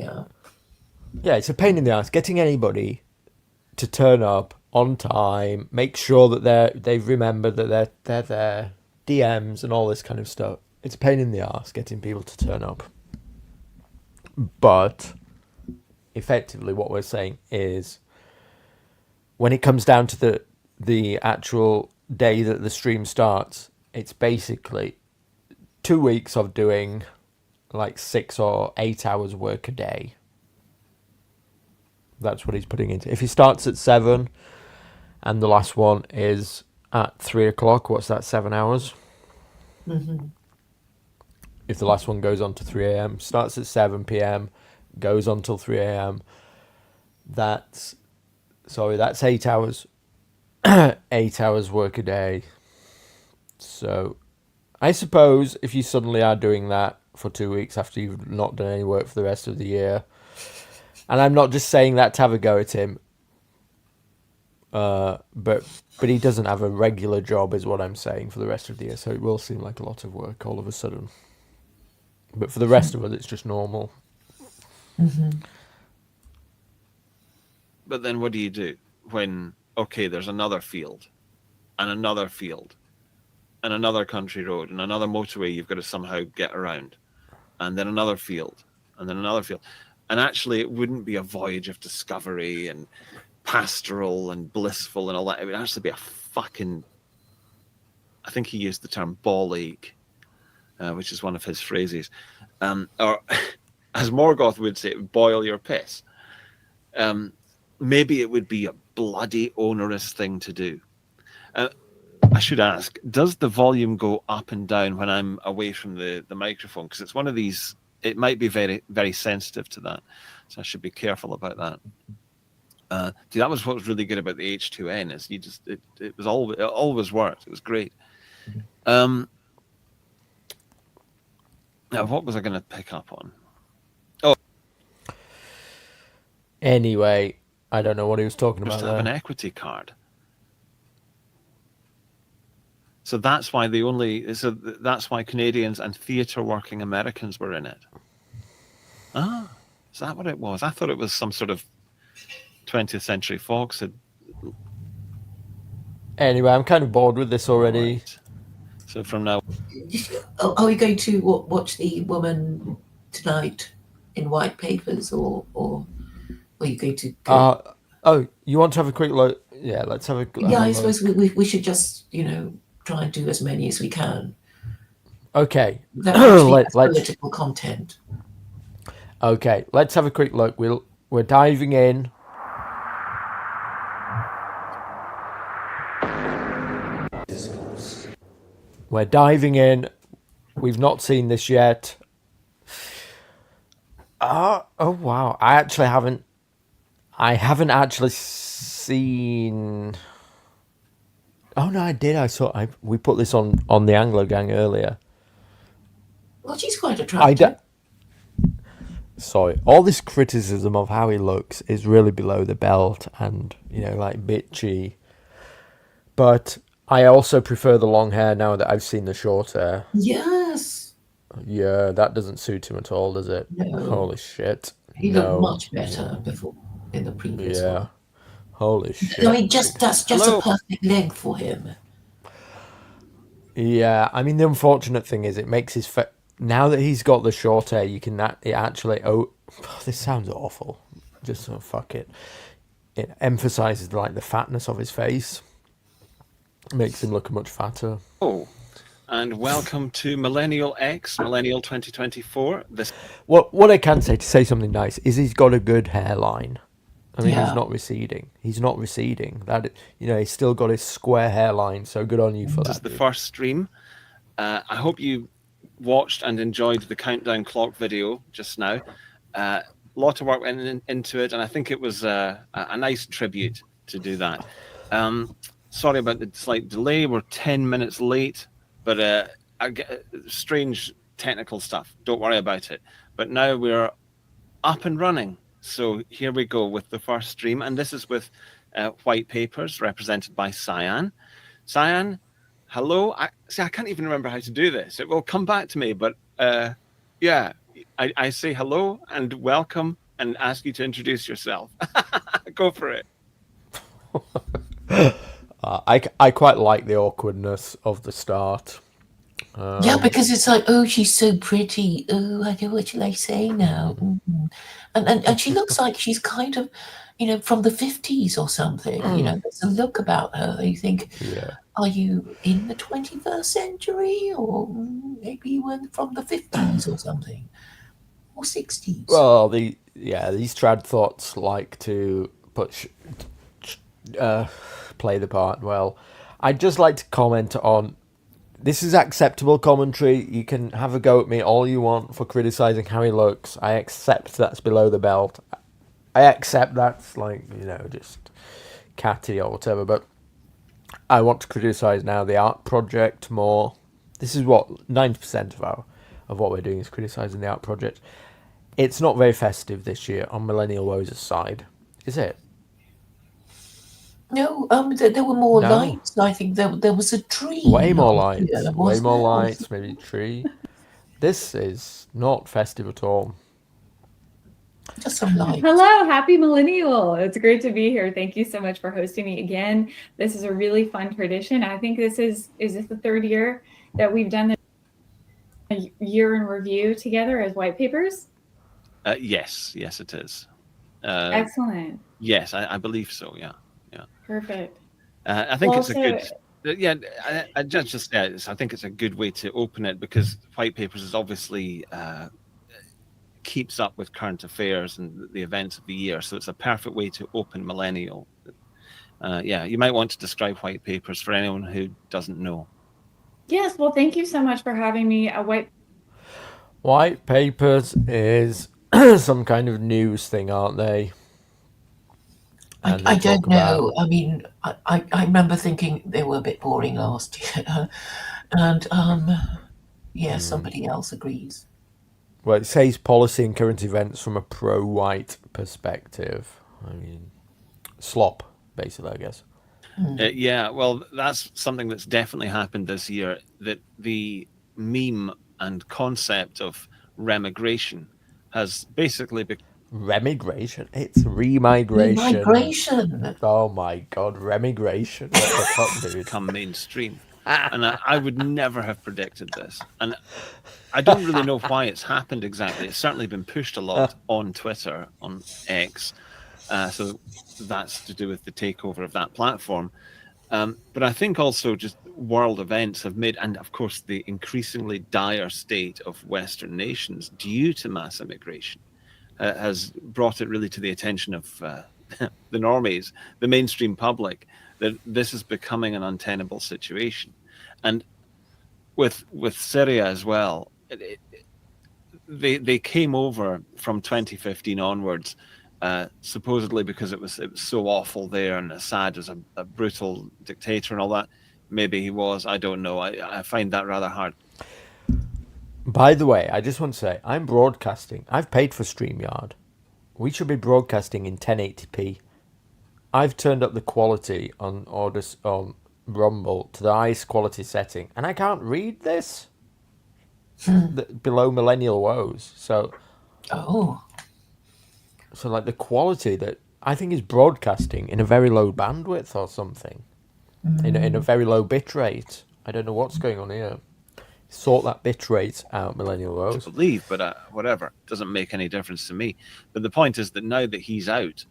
yeah, it's a pain in the ass getting anybody to turn up on time, make sure that they've remembered that they're there, DMs and all this kind of stuff. It's a pain in the ass getting people to turn up. But effectively, what we're saying is, when it comes down to the actual day that the stream starts, it's basically 2 weeks of doing 6 or 8 hours work a day. That's what he's putting into. If he starts at 7 and the last one is at 3 o'clock, what's that, 7 hours? Mm-hmm. If the last one goes on to 3 a.m., starts at 7 p.m., goes on till 3 a.m., that's 8 hours. 8 hours work a day. So I suppose if you suddenly are doing that for 2 weeks after you've not done any work for the rest of the year, and I'm not just saying that to have a go at him, but he doesn't have a regular job is what I'm saying for the rest of the year, so it will seem like a lot of work all of a sudden. But for the rest of us, it's just normal. Mm-hmm. But then what do you do when, okay, there's another field and another field and another country road and another motorway you've got to somehow get around, and then another field and then another field. And actually, it wouldn't be a voyage of discovery and pastoral and blissful and all that. It would actually be a fucking, I think he used the term ball ache, which is one of his phrases. Or as Morgoth would say, boil your piss. Maybe it would be a bloody onerous thing to do. I should ask, does the volume go up and down when I'm away from the microphone? Because it's one of these, it might be very, very sensitive to that. So I should be careful about that. That was what was really good about the H2N, is it always worked. It was great. Now, what was I going to pick up on? Oh, anyway, I don't know what he was talking about. Just have an equity card. So that's why that's why Canadians and theatre working Americans were in it. Ah, is that what it was? I thought it was some sort of 20th Century Fox had. Anyway, I'm kind of bored with this already. Right. So from now, Are we going to watch the woman tonight in white papers, or are you going to go? Oh, you want to have a quick look? Yeah, let's have a. Yeah, I have a- suppose we should just, try and do as many as we can. Okay. That actually has Let's. political content. Okay, let's have a quick look. We're diving in. We're diving in. We've not seen this yet. Oh wow! I haven't actually seen. Oh no, I did. We put this on the Anglo Gang earlier. Well, she's quite attractive. Sorry, all this criticism of how he looks is really below the belt and, like bitchy. But I also prefer the long hair now that I've seen the short hair. Yes. Yeah, that doesn't suit him at all, does it? No. Holy shit. He looked much better before in the previous one. Holy shit. I mean, that's just a perfect length for him. Yeah, I mean, the unfortunate thing is it makes his now that he's got the short hair, you can actually. Oh, this sounds awful. Just fuck it. It emphasizes like the fatness of his face. Makes him look much fatter. Oh, and welcome to Millennial X, Millennial 2024. What I can say, to say something nice, is he's got a good hairline. I mean, Yeah. he's not receding. That he's still got his square hairline. So good on you for that. This is the dude. first stream. I hope you watched and enjoyed the countdown clock video just now. A lot of work went into it, and I think it was a nice tribute to do that. Sorry about the slight delay. We're 10 minutes late, but I get strange technical stuff. Don't worry about it. But now we're up and running. So here we go with the first stream, and this is with White Papers, represented by Cyan. Cyan, hello. I can't even remember how to do this. It will come back to me, but yeah, I say hello and welcome and ask you to introduce yourself. Go for it. I quite like the awkwardness of the start. Yeah, because it's like, oh, she's so pretty. Oh, I know what shall I say now. And she looks like she's kind of, from the 50s or something. There's a look about her. You think, are you in the 21st century, or maybe you were from the 50s or something, or 60s? Well, these trad thoughts like to play the part well. I'd just like to comment on. This is acceptable commentary. You can have a go at me all you want for criticising how he looks. I accept that's below the belt. I accept that's just catty or whatever. But I want to criticise now the art project more. This is what 90% of what we're doing is criticising the art project. It's not very festive this year on Millennial Woes' side, is it? No, there were more lights. I think there was a tree. Way more lights. Yeah, Way more lights, maybe a tree. This is not festive at all. Just some lights. Hello, happy Millennial. It's great to be here. Thank you so much for hosting me again. This is a really fun tradition. I think this is this the third year that we've done a year in review together as White Papers? Yes, it is. Excellent. Yes, I believe so, yeah. Perfect. I think it's a good. Yeah, I just I think it's a good way to open it, because White Papers is obviously keeps up with current affairs and the events of the year, so it's a perfect way to open Millennial. You might want to describe White Papers for anyone who doesn't know. Yes, well, thank you so much for having me. White Papers is some kind of news thing, aren't they? I don't know. I mean, I remember thinking they were a bit boring last year, and somebody else agrees. Well, it says policy and current events from a pro-white perspective. I mean, slop, basically, I guess. Well, that's something that's definitely happened this year, that the meme and concept of remigration has basically Remigration? It's remigration. Migration. Oh my god, remigration. What the fuck, dude? Become mainstream. And I would never have predicted this. And I don't really know why it's happened exactly. It's certainly been pushed a lot on Twitter, on X. So that's to do with the takeover of that platform. But I think also just world events have made, and of course the increasingly dire state of Western nations due to mass immigration has brought it really to the attention of the normies, the mainstream public, that this is becoming an untenable situation. And with Syria as well, they came over from 2015 onwards, supposedly because it was so awful there, and Assad was a brutal dictator and all that. Maybe he was. I don't know. I find that rather hard. By the way, I just want to say, I'm broadcasting. I've paid for StreamYard. We should be broadcasting in 1080p. I've turned up the quality on Rumble to the highest quality setting, and I can't read this below millennial woes. So like the quality that I think is broadcasting in a very low bandwidth or something, in a very low bit rate. I don't know what's going on here. Sort that bit rate out, millennial woes. To believe, but whatever, it doesn't make any difference to me. But the point is that now that he's out,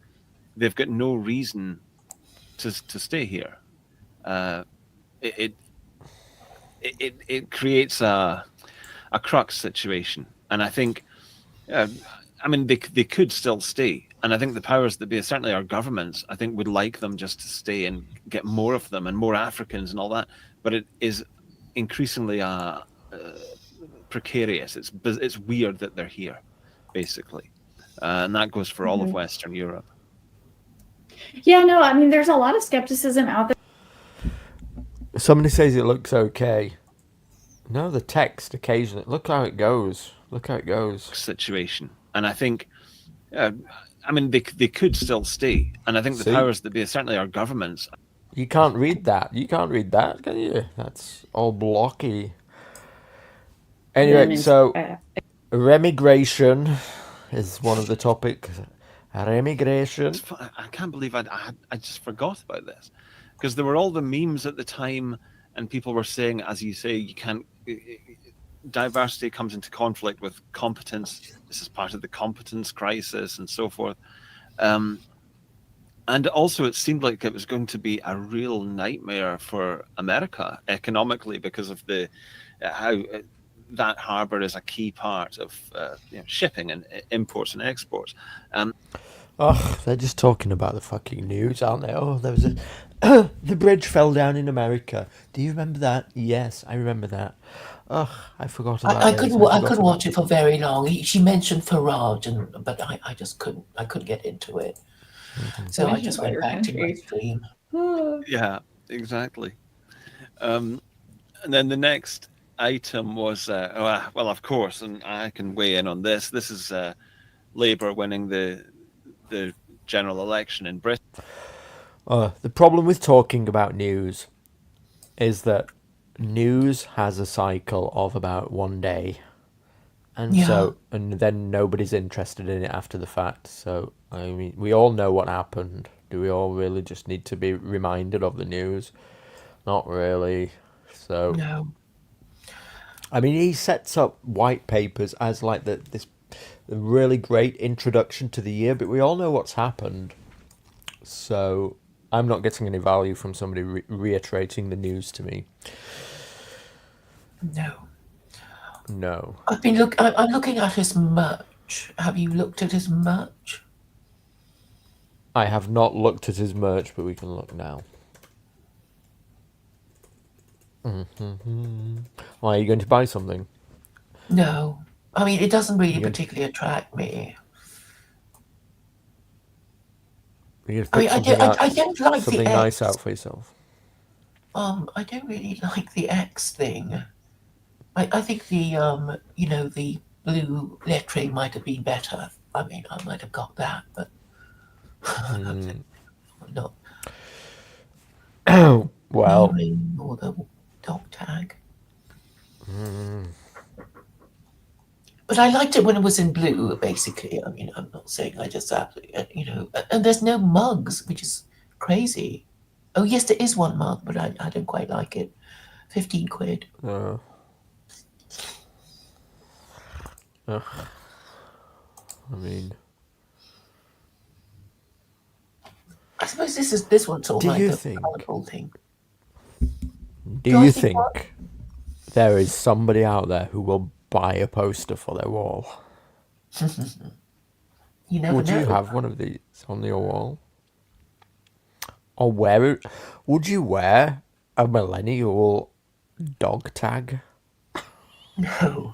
they've got no reason to stay here. It creates a crux situation, and I think, I mean, they could still stay, and I think the powers that be, certainly our governments, I think would like them just to stay and get more of them and more Africans and all that. But it is increasingly precarious. It's weird that they're here, basically, and that goes for all of Western Europe. Yeah, no, I mean, there's a lot of skepticism out there. Somebody says it looks okay. No, the text occasionally. Look how it goes. Situation, and I think, I mean, they could still stay, and I think the powers that be, certainly our governments. You can't read that. Can you? That's all blocky. Anyway, so remigration is one of the topics. Remigration. I can't believe I just forgot about this, because there were all the memes at the time, and people were saying, as you say, you can't. Diversity comes into conflict with competence. This is part of the competence crisis, and so forth. And also, it seemed like it was going to be a real nightmare for America economically, because of how that harbour is a key part of shipping and imports and exports. They're just talking about the fucking news, aren't they? Oh, there was the bridge fell down in America. Do you remember that? Yes, I remember that. I forgot about I couldn't watch it for very long. She mentioned Farage, but I just couldn't. I couldn't get into it. So I just went back to my stream. Yeah, exactly. And then the next item was, well, of course, and I can weigh in on this. This is Labour winning the general election in Britain. The problem with talking about news is that news has a cycle of about one day, and then nobody's interested in it after the fact. So I mean, we all know what happened. Do we all really just need to be reminded of the news? Not really. So no. I mean, he sets up white papers as like the really great introduction to the year, but we all know what's happened. So I'm not getting any value from somebody reiterating the news to me. No. I'm looking at his merch. Have you looked at his merch? I have not looked at his merch, but we can look now. Why, are you going to buy something? No. I mean, it doesn't really particularly attract me. I don't like something the nice X. out for yourself. I don't really like the X thing. I think the the blue lettering might have been better. I mean, I might have got that, but not. Well, or the dog tag. But I liked it when it was in blue, basically. I mean, I'm not saying I just absolutely, and there's no mugs, which is crazy. Oh, yes, there is one mug, but I don't quite like it. 15 quid. Ugh. I mean, I suppose this one's all Do right, you the think- colourful thing. do Do I you think what? think there is somebody out there who will buy a poster for their wall? You never Would know. you have one of these on your wall? Or wear it? Would you wear a millennial dog tag? No.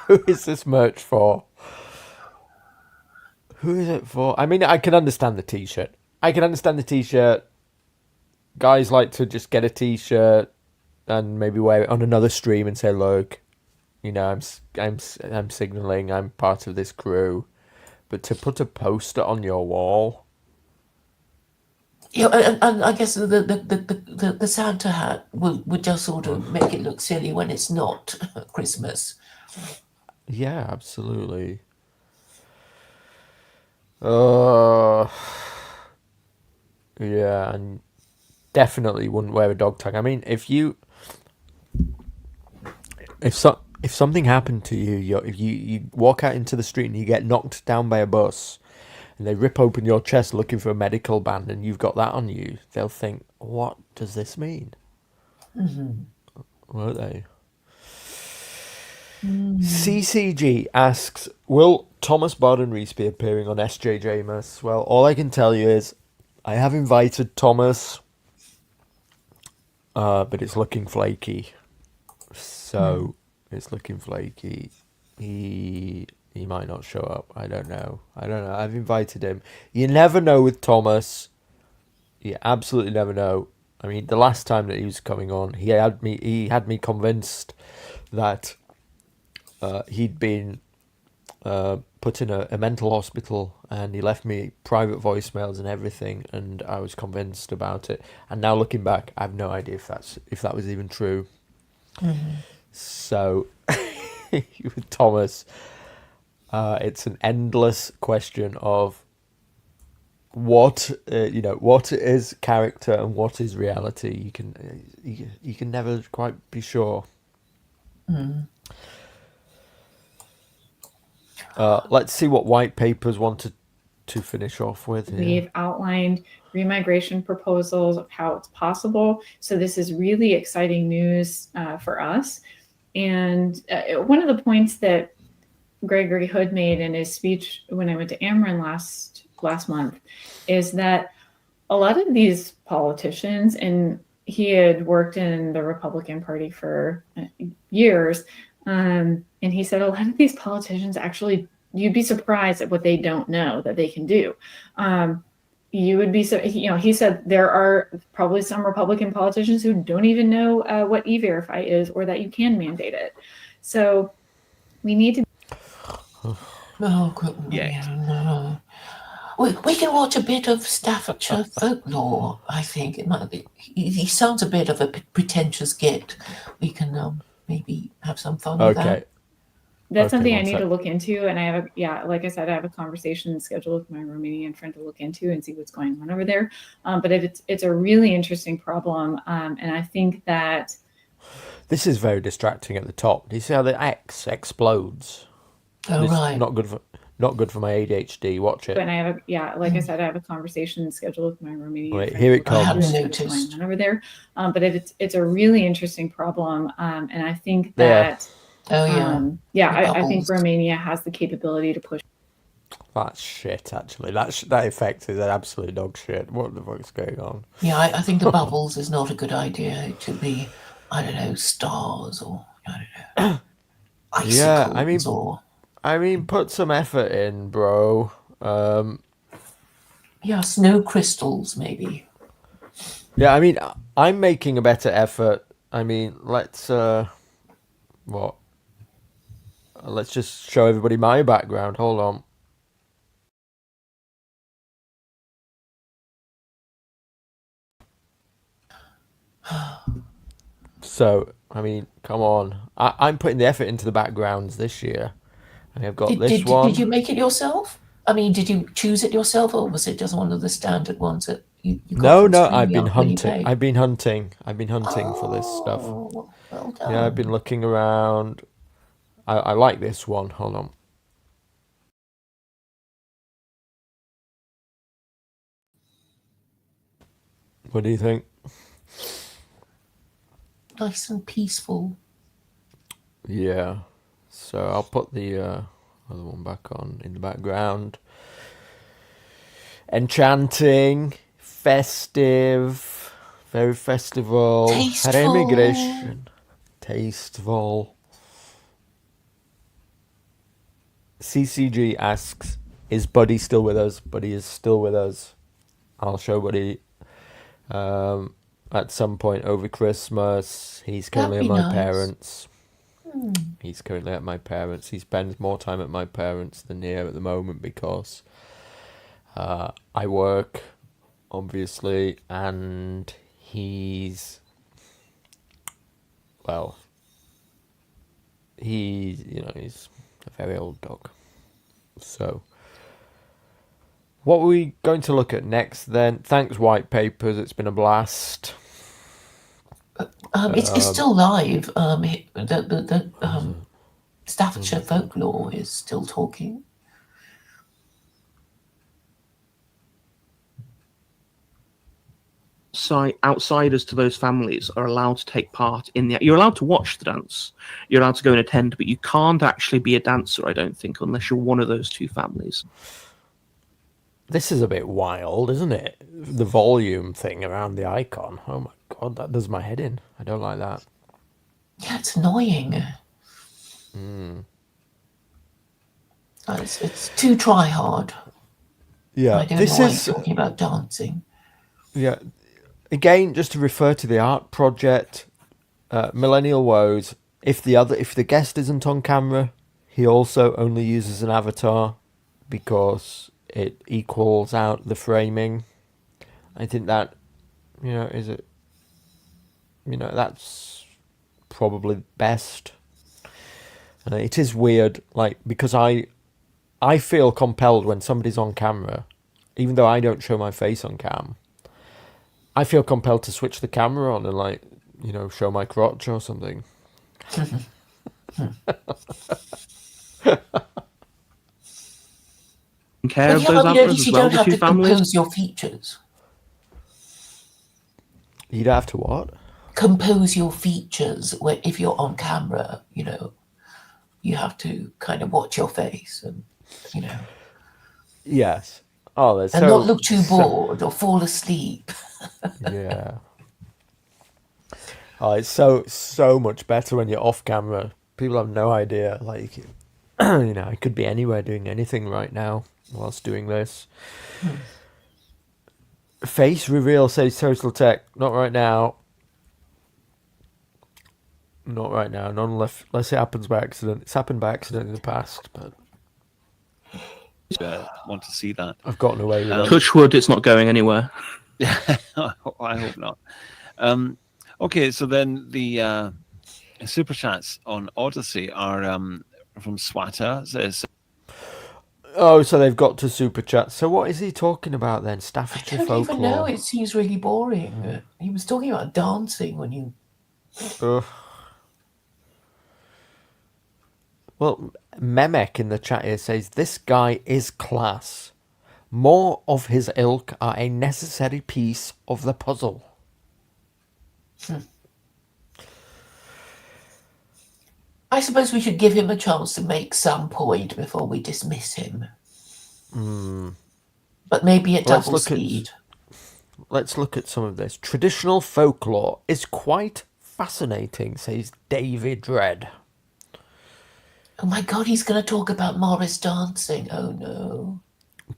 Who is this merch for? Who is it for? I mean, I can understand the t-shirt. I can understand the t-shirt. Guys like to just get a t-shirt and maybe wear it on another stream and say, "Look, I'm signaling I'm part of this crew." But to put a poster on your wall, Yeah, and I guess the Santa hat would just sort of make it look silly when it's not Christmas. yeah, absolutely. Uh, yeah, and definitely wouldn't wear a dog tag. I mean, if something happened to you, if you walk out into the street and you get knocked down by a bus, and they rip open your chest looking for a medical band, and you've got that on you, they'll think, "What does this mean?" Won't they? CCG asks, will Thomas Barden-Rees be appearing on SJJMAS? Well, all I can tell you is I have invited Thomas, but it's looking flaky. So it's looking flaky. He might not show up. I don't know. I've invited him. You never know with Thomas. You absolutely never know. I mean, the last time that he was coming on, he had me convinced that he'd been put in a mental hospital, and he left me private voicemails and everything, and I was convinced about it. And now looking back, I have no idea if that was even true. So with Thomas, it's an endless question of what is character and what is reality. You can never quite be sure. Let's see what white papers wanted to finish off with here. We've outlined remigration proposals of how it's possible. So this is really exciting news for us. And one of the points that Gregory Hood made in his speech when I went to Ameren last month is that a lot of these politicians, and he had worked in the Republican Party for years, and he said a lot of these politicians actually, you'd be surprised at what they don't know that they can do. You would be, he said there are probably some Republican politicians who don't even know what E-Verify is or that you can mandate it. So we need to. Oh, good. Yet. No. We can watch a bit of Staffordshire folklore, I think. It might be, he sounds a bit of a pretentious git. We can maybe have some fun with Okay. that. That's Okay, something I one need sec. to look into, and I have like I said, I have a conversation scheduled with my Romanian friend to look into and see what's going on over there. But it's a really interesting problem, and I think that This is very distracting at the top. Do you see how the X explodes? Oh, It's right. not good for my ADHD. Watch it. and I have like I said, I have a conversation scheduled with my Romanian Wait, friend here to it look into comes. I haven't what's going noticed. on over there. But it's a really interesting problem, and I think There. that Oh, yeah. I think bubbles. Romania has the capability to push. That's shit, actually. That effect is an absolute dog shit. What the fuck's going on? Yeah, I think the bubbles is not a good idea. It should be, I don't know, stars or, I don't know, icicles Yeah, I mean- or... I mean, put some effort in, bro. Yeah, snow crystals, maybe. Yeah, I mean, I'm making a better effort. I mean, let's let's just show everybody my background. Hold on. So, I mean, come on. I'm putting the effort into the backgrounds this year. And I've got Did, this did, one. did you make it yourself? I mean, did you choose it yourself, or was it just one of the standard ones that you got No, from no, I've been StreamYard when you hunting. paid? I've been hunting. I've been hunting for this stuff. Oh, well Yeah, I've been done. looking around. I like this one. Hold on. What do you think? Nice and peaceful. Yeah. So I'll put the other one back on in the background. Enchanting, festive, very festival, Tasteful. remigration, tasteful. CCG asks, is Buddy still with us? Buddy is still with us. I'll show Buddy at some point over Christmas. He's currently at That'd be my nice. parents'. He's currently at my parents'. He spends more time at my parents' than here at the moment because I work, obviously, and he's he's a very old dog. So, what are we going to look at next then? Thanks, White Papers. It's been a blast. It's still live. The Staffordshire Folklore is still talking. Outsiders to those families are allowed to take part in the. You're allowed to watch the dance. You're allowed to go and attend, but you can't actually be a dancer, I don't think, unless you're one of those two families. This is a bit wild, isn't it? The volume thing around the icon. Oh my god, that does my head in. I don't like that. Yeah, it's annoying. It's too try hard. Yeah, I don't this know why is you're talking about dancing. yeah. Again, just to refer to the art project, Millennial Woes. If the guest isn't on camera, he also only uses an avatar because it equals out the framing. I think that that's probably best. It is weird, like, because I feel compelled when somebody's on camera, even though I don't show my face on cam. I feel compelled to switch the camera on and show my crotch or something. Care of But yeah, those I mean, at others least as you well, don't the have two to families. compose your features. You'd have to what? Compose your features if you're on camera, you have to kind of watch your face and, Yes. Oh, there's and not look too bored or fall asleep. Yeah. Oh, it's so much better when you're off camera. People have no idea. Like, I could be anywhere doing anything right now whilst doing this. Face reveal, says Total Tech. Not right now. Not right now. Not unless it happens by accident. It's happened by accident in the past, but Want to see that? I've gotten away with it. Touch wood, it's not going anywhere. I hope not. Okay, so then the super chats on Odyssey are from Swata. Says, Oh, so they've got to super chat. So what is he talking about then? I Staffordshire don't folklore. even know. It seems really boring. He was talking about dancing when you. Ugh. Well, Memek in the chat here says, this guy is class. More of his ilk are a necessary piece of the puzzle. I suppose we should give him a chance to make some point before we dismiss him. But maybe at double speed. Let's look at some of this. Traditional folklore is quite fascinating, says David Red. Oh my god, he's going to talk about Morris dancing. Oh no.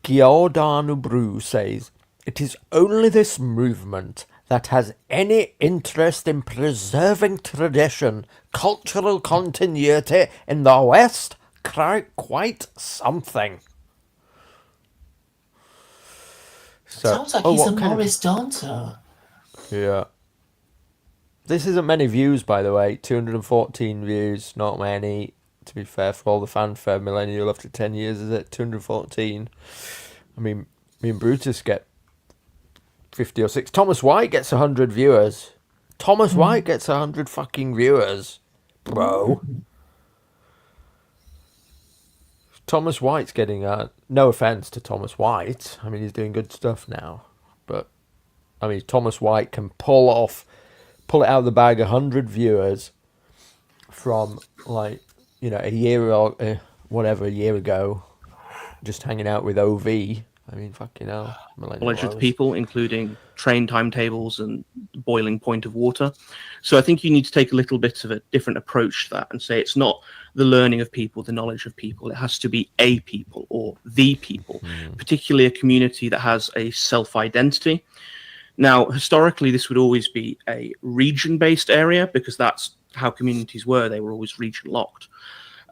Giordano Brew says, it is only this movement that has any interest in preserving tradition, cultural continuity in the West. Quite something. So, Sounds like he's a Morris dancer. Yeah. This isn't many views, by the way. 214 views, not many. To be fair, for all the fanfare, Millenniyule after 10 years is at 214. I mean, me and Brutus get 50 or 6. Thomas White gets 100 viewers. Thomas White gets 100 fucking viewers, bro. Thomas White's getting no offense to Thomas White. I mean, he's doing good stuff now, but I mean, Thomas White can pull it out of the bag. 100 viewers from like a year or a year ago, just hanging out with OV. I mean, fucking hell. Knowledge of people, including train timetables and boiling point of water. So I think you need to take a little bit of a different approach to that and say it's not the learning of people, the knowledge of people. It has to be a people or the people, particularly a community that has a self-identity. Now, historically, this would always be a region-based area because that's how communities were. They were always region-locked.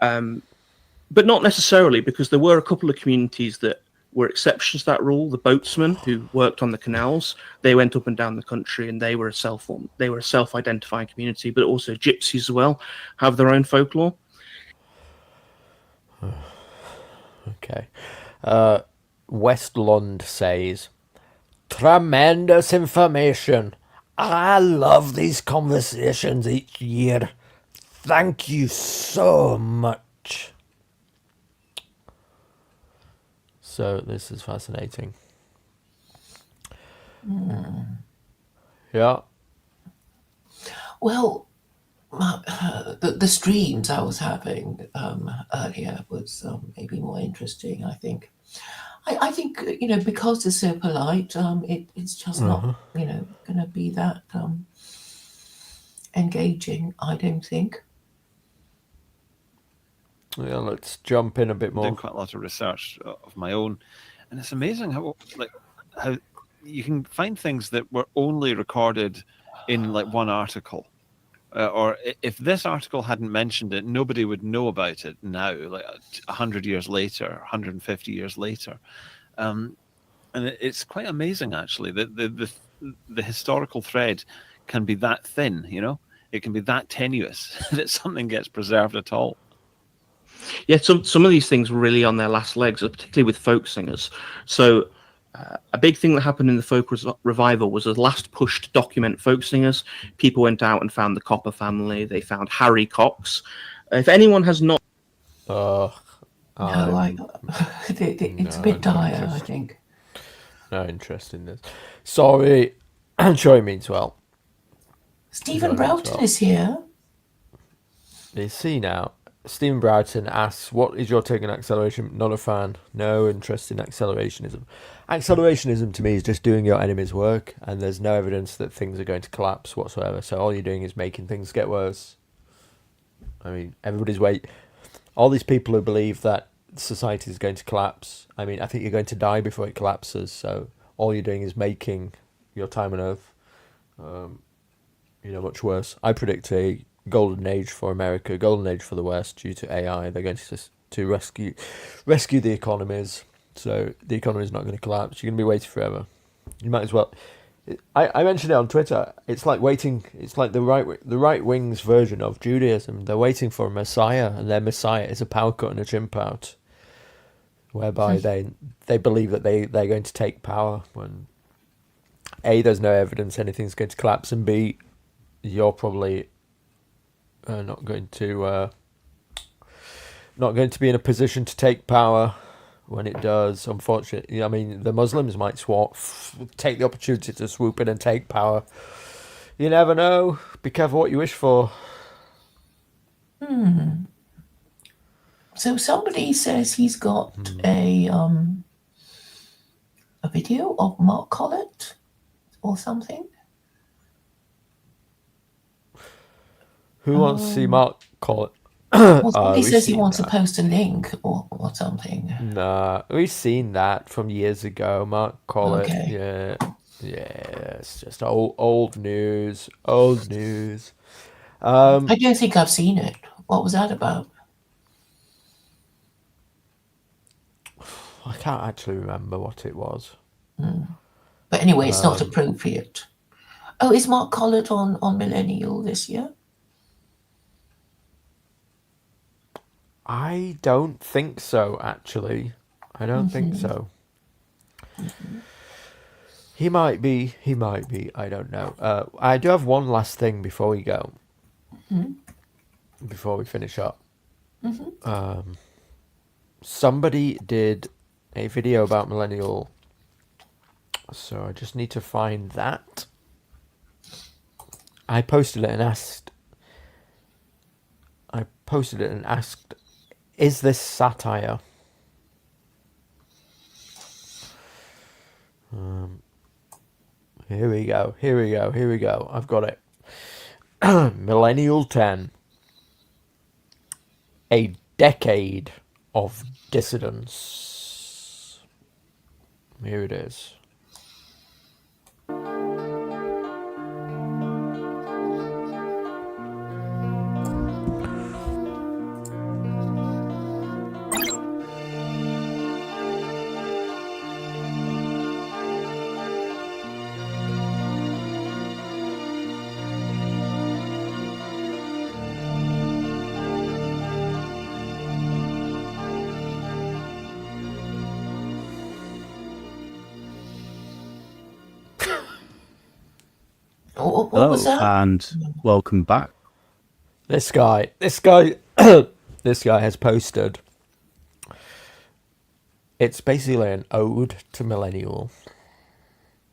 But not necessarily, because there were a couple of communities that were exceptions to that rule. The boatsmen who worked on the canals, they went up and down the country, and they were a self-identifying community. But also gypsies as well have their own folklore. Okay. Westland says, tremendous information. I love these conversations each year. Thank you so much. So this is fascinating. Yeah. Well, the streams I was having earlier was maybe more interesting, I think. I think, because they're so polite, it's just not, going to be that engaging, I don't think. Yeah, let's jump in a bit more. Doing quite a lot of research of my own, and it's amazing how you can find things that were only recorded in like one article, or if this article hadn't mentioned it, nobody would know about it now, like 100 years later, 150 years later, and it's quite amazing actually that the historical thread can be that thin. It can be that tenuous that something gets preserved at all. Yeah, some of these things were really on their last legs, particularly with folk singers. So a big thing that happened in the folk revival was the last push to document folk singers. People went out and found the Copper family. They found Harry Cox. If anyone has not... No, it's a bit dire, I think. No interest in this. Sorry, I'm sure he means well. Stephen Broughton is here. Is he now? Stephen Broughton asks, what is your take on acceleration? Not a fan. No interest in accelerationism. Accelerationism to me is just doing your enemy's work, and there's no evidence that things are going to collapse whatsoever. So all you're doing is making things get worse. I mean, all these people who believe that society is going to collapse, I mean, I think you're going to die before it collapses. So all you're doing is making your time on Earth, much worse. I predict a golden age for America, golden age for the West due to AI. They're going to rescue the economies. So the economy is not going to collapse. You're going to be waiting forever. You might as well. I mentioned it on Twitter. It's like waiting. It's like the right wing's version of Judaism. They're waiting for a Messiah, and their Messiah is a power cut and a chimp out, whereby they believe that they're going to take power when A, there's no evidence anything's going to collapse, and B, you're probably not going to be in a position to take power when it does. Unfortunately, I mean, the Muslims might take the opportunity to swoop in and take power. You never know. Be careful what you wish for. So somebody says he's got a video of Mark Collett or something. Who wants to see Mark Collett? Well, somebody says he wants to post a link or something. Nah, we've seen that from years ago. Mark Collett, Okay. yeah, it's just old news. Old news. I don't think I've seen it. What was that about? I can't actually remember what it was. But anyway, it's not appropriate. Oh, is Mark Collett on Millenniyule this year? I don't think so, actually. I don't think so. He might be. He might be. I don't know. I do have one last thing before we go. Before we finish up. Somebody did a video about Millennial, so I just need to find that. I posted it and asked, is this satire? Here we go. I've got it. Millennial 10. A decade of dissidence. Here it is. What was that? And welcome back. This guy this guy has posted. It's basically an ode to Millennial.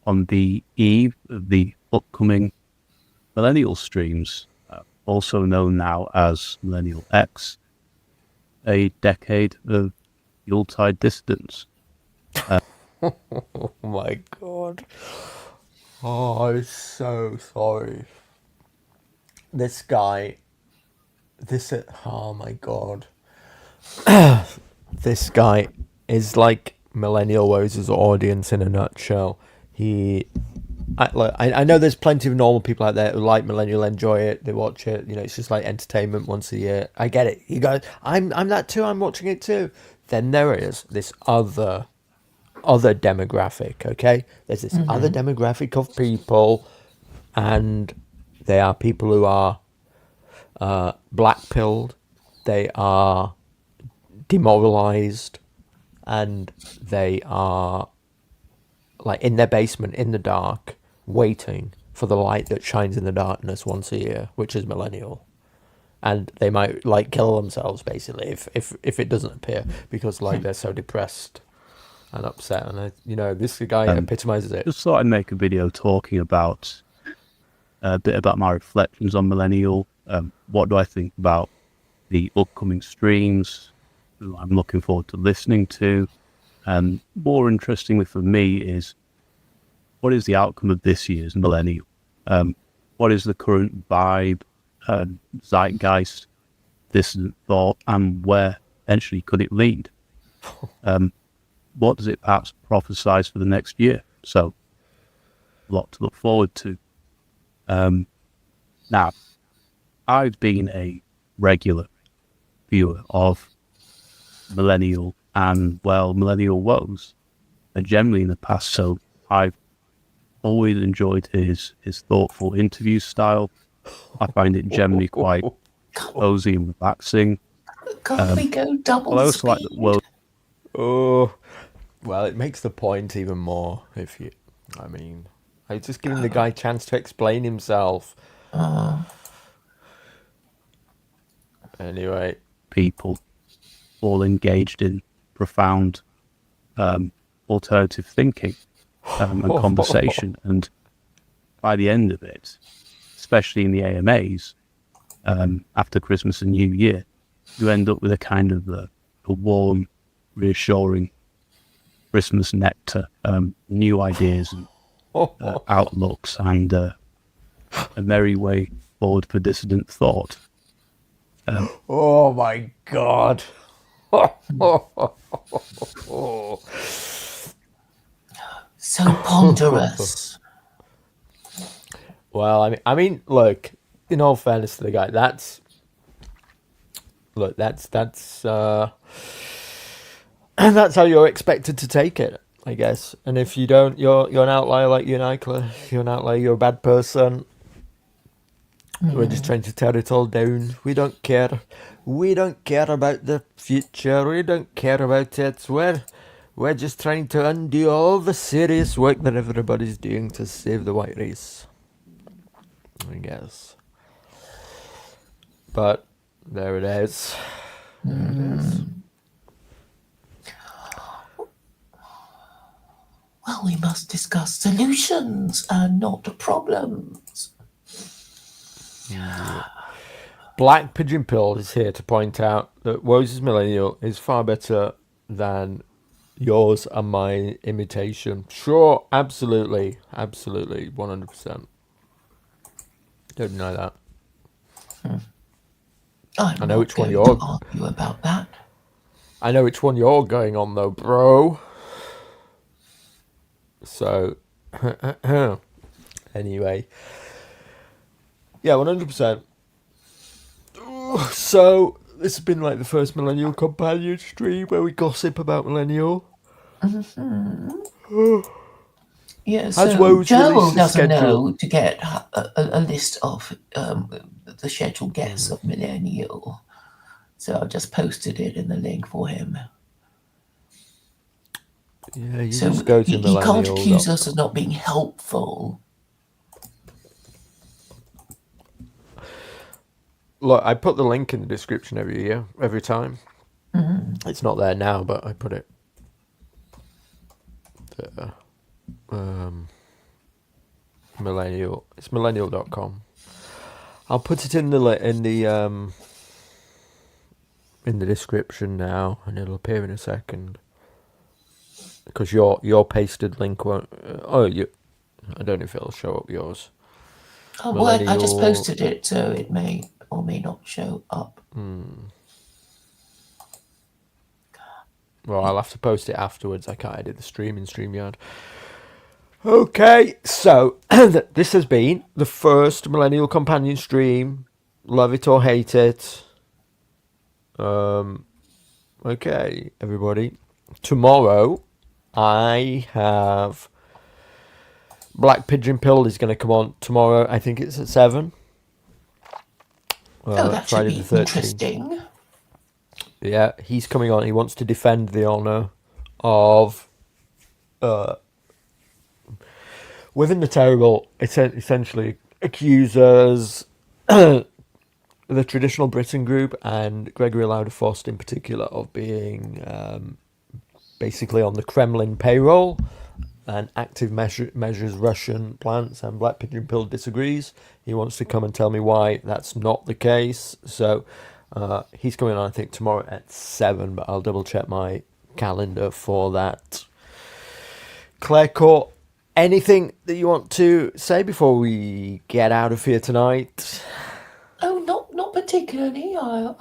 On the eve of the upcoming Millennial streams, also known now as Millennial X, a decade of Yuletide dissidence. Oh my god. Oh, I'm so sorry. This guy, oh my god. This guy is like Millennial Woes' audience in a nutshell. I know there's plenty of normal people out there who like Millennial, enjoy it, they watch it, you know, it's just like entertainment once a year. I get it. You guys, I'm that too, I'm watching it too. Then there is this other demographic, okay? There's this other demographic of people, and they are people who are black-pilled, they are demoralized, and they are like in their basement in the dark, waiting for the light that shines in the darkness once a year, which is Millennial. And they might like kill themselves basically if it doesn't appear, because like they're so depressed and upset, and this guy epitomizes it. Just thought I'd make a video talking about a bit about my reflections on Millennial. What do I think about the upcoming streams? Who I'm looking forward to listening to. And more interestingly for me is, what is the outcome of this year's Millennial? What is the current vibe, zeitgeist, dissident thought, and where eventually could it lead? What does it perhaps prophesize for the next year? So, a lot to look forward to. Now, I've been a regular viewer of Millennial and, well, Millennial Woes, and generally in the past, so I've always enjoyed his thoughtful interview style. I find it generally quite cozy and relaxing. Can't we go double I also speed? like that, well, Oh, well, it makes the point even more if you. I mean, I was just giving the guy a chance to explain himself. Anyway, people all engaged in profound alternative thinking and conversation, and by the end of it, especially in the AMAs, after Christmas and New Year, you end up with a kind of a warm, reassuring Christmas nectar, new ideas and outlooks, and a merry way forward for dissident thought. oh my god. So ponderous. Well, I mean, look. In all fairness to the guy, that's and that's how you're expected to take it. I guess. And if you don't, you're an outlier like you and I, Claire. You're an outlier. You're a bad person. We're just trying to tear it all down. We don't care. We don't care about the future. We don't care about it. We're just trying to undo all the serious work that everybody's doing to save the white race, I guess. But there it is. There it is. Well, we must discuss solutions and not problems. Black Pigeon Pill is here to point out that Woes' Millennial is far better than yours and my imitation. Sure, absolutely, 100%. Don't deny that. I know which one you're you're. argue about that. I know which one you're going on though, bro. So, anyway, yeah, 100%. So this has been like the first Millennial companion stream where we gossip about Millennial. Yeah, Has so Woes Joel released a doesn't schedule? know to get a list of the scheduled guests of Millennial. So I've just posted it in the link for him. Yeah, you So just go to he can't Millennial. accuse us of not being helpful. Look, I put the link in the description every time. It's not there now, but I put it there. Millennial. It's millennial.com. I'll put it in the description now, and it'll appear in a second. Because your pasted link won't. I don't know if it'll show up yours. Oh, well, I just posted it, so it may or may not show up. Well, I'll have to post it afterwards. I can't edit the stream in StreamYard. Okay, so this has been the first Millennial Companion stream. Love it or hate it. Okay, everybody. Tomorrow, I have Black Pigeon Pill is going to come on tomorrow. I think it's at 7. That should be interesting. Yeah, he's coming on. He wants to defend the honour of Within the Terrible. It essentially accuses the traditional Britain group and Gregory Lauderfost in particular of being basically on the Kremlin payroll and active measures Russian plants, and Black Pigeon Pill disagrees. He wants to come and tell me why that's not the case. So he's coming on, I think, tomorrow at 7, but I'll double check my calendar for that. Claire Court, anything that you want to say before we get out of here tonight? Oh, not particularly. I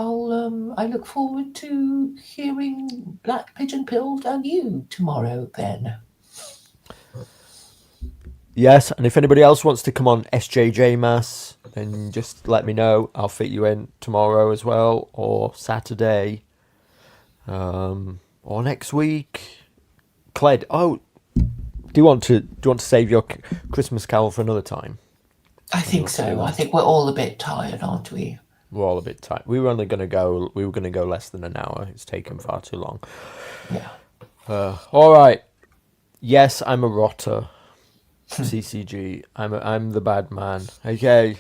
look forward to hearing Black Pigeon Pill and you tomorrow then. Yes, and if anybody else wants to come on SJJMAS, then just let me know. I'll fit you in tomorrow as well, or Saturday, or next week. Cled, do you want to save your Christmas Carol for another time? I think so. I think we're all a bit tired, aren't we? We're all a bit tired. We were going to go less than an hour. It's taken far too long. Yeah. All right. Yes, I'm a rotter. CCG. I'm the bad man. Okay.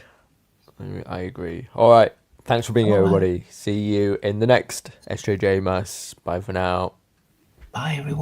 I agree. All right. Thanks for being here, everybody. See you in the next SJJ Mass. Bye for now. Bye, everyone.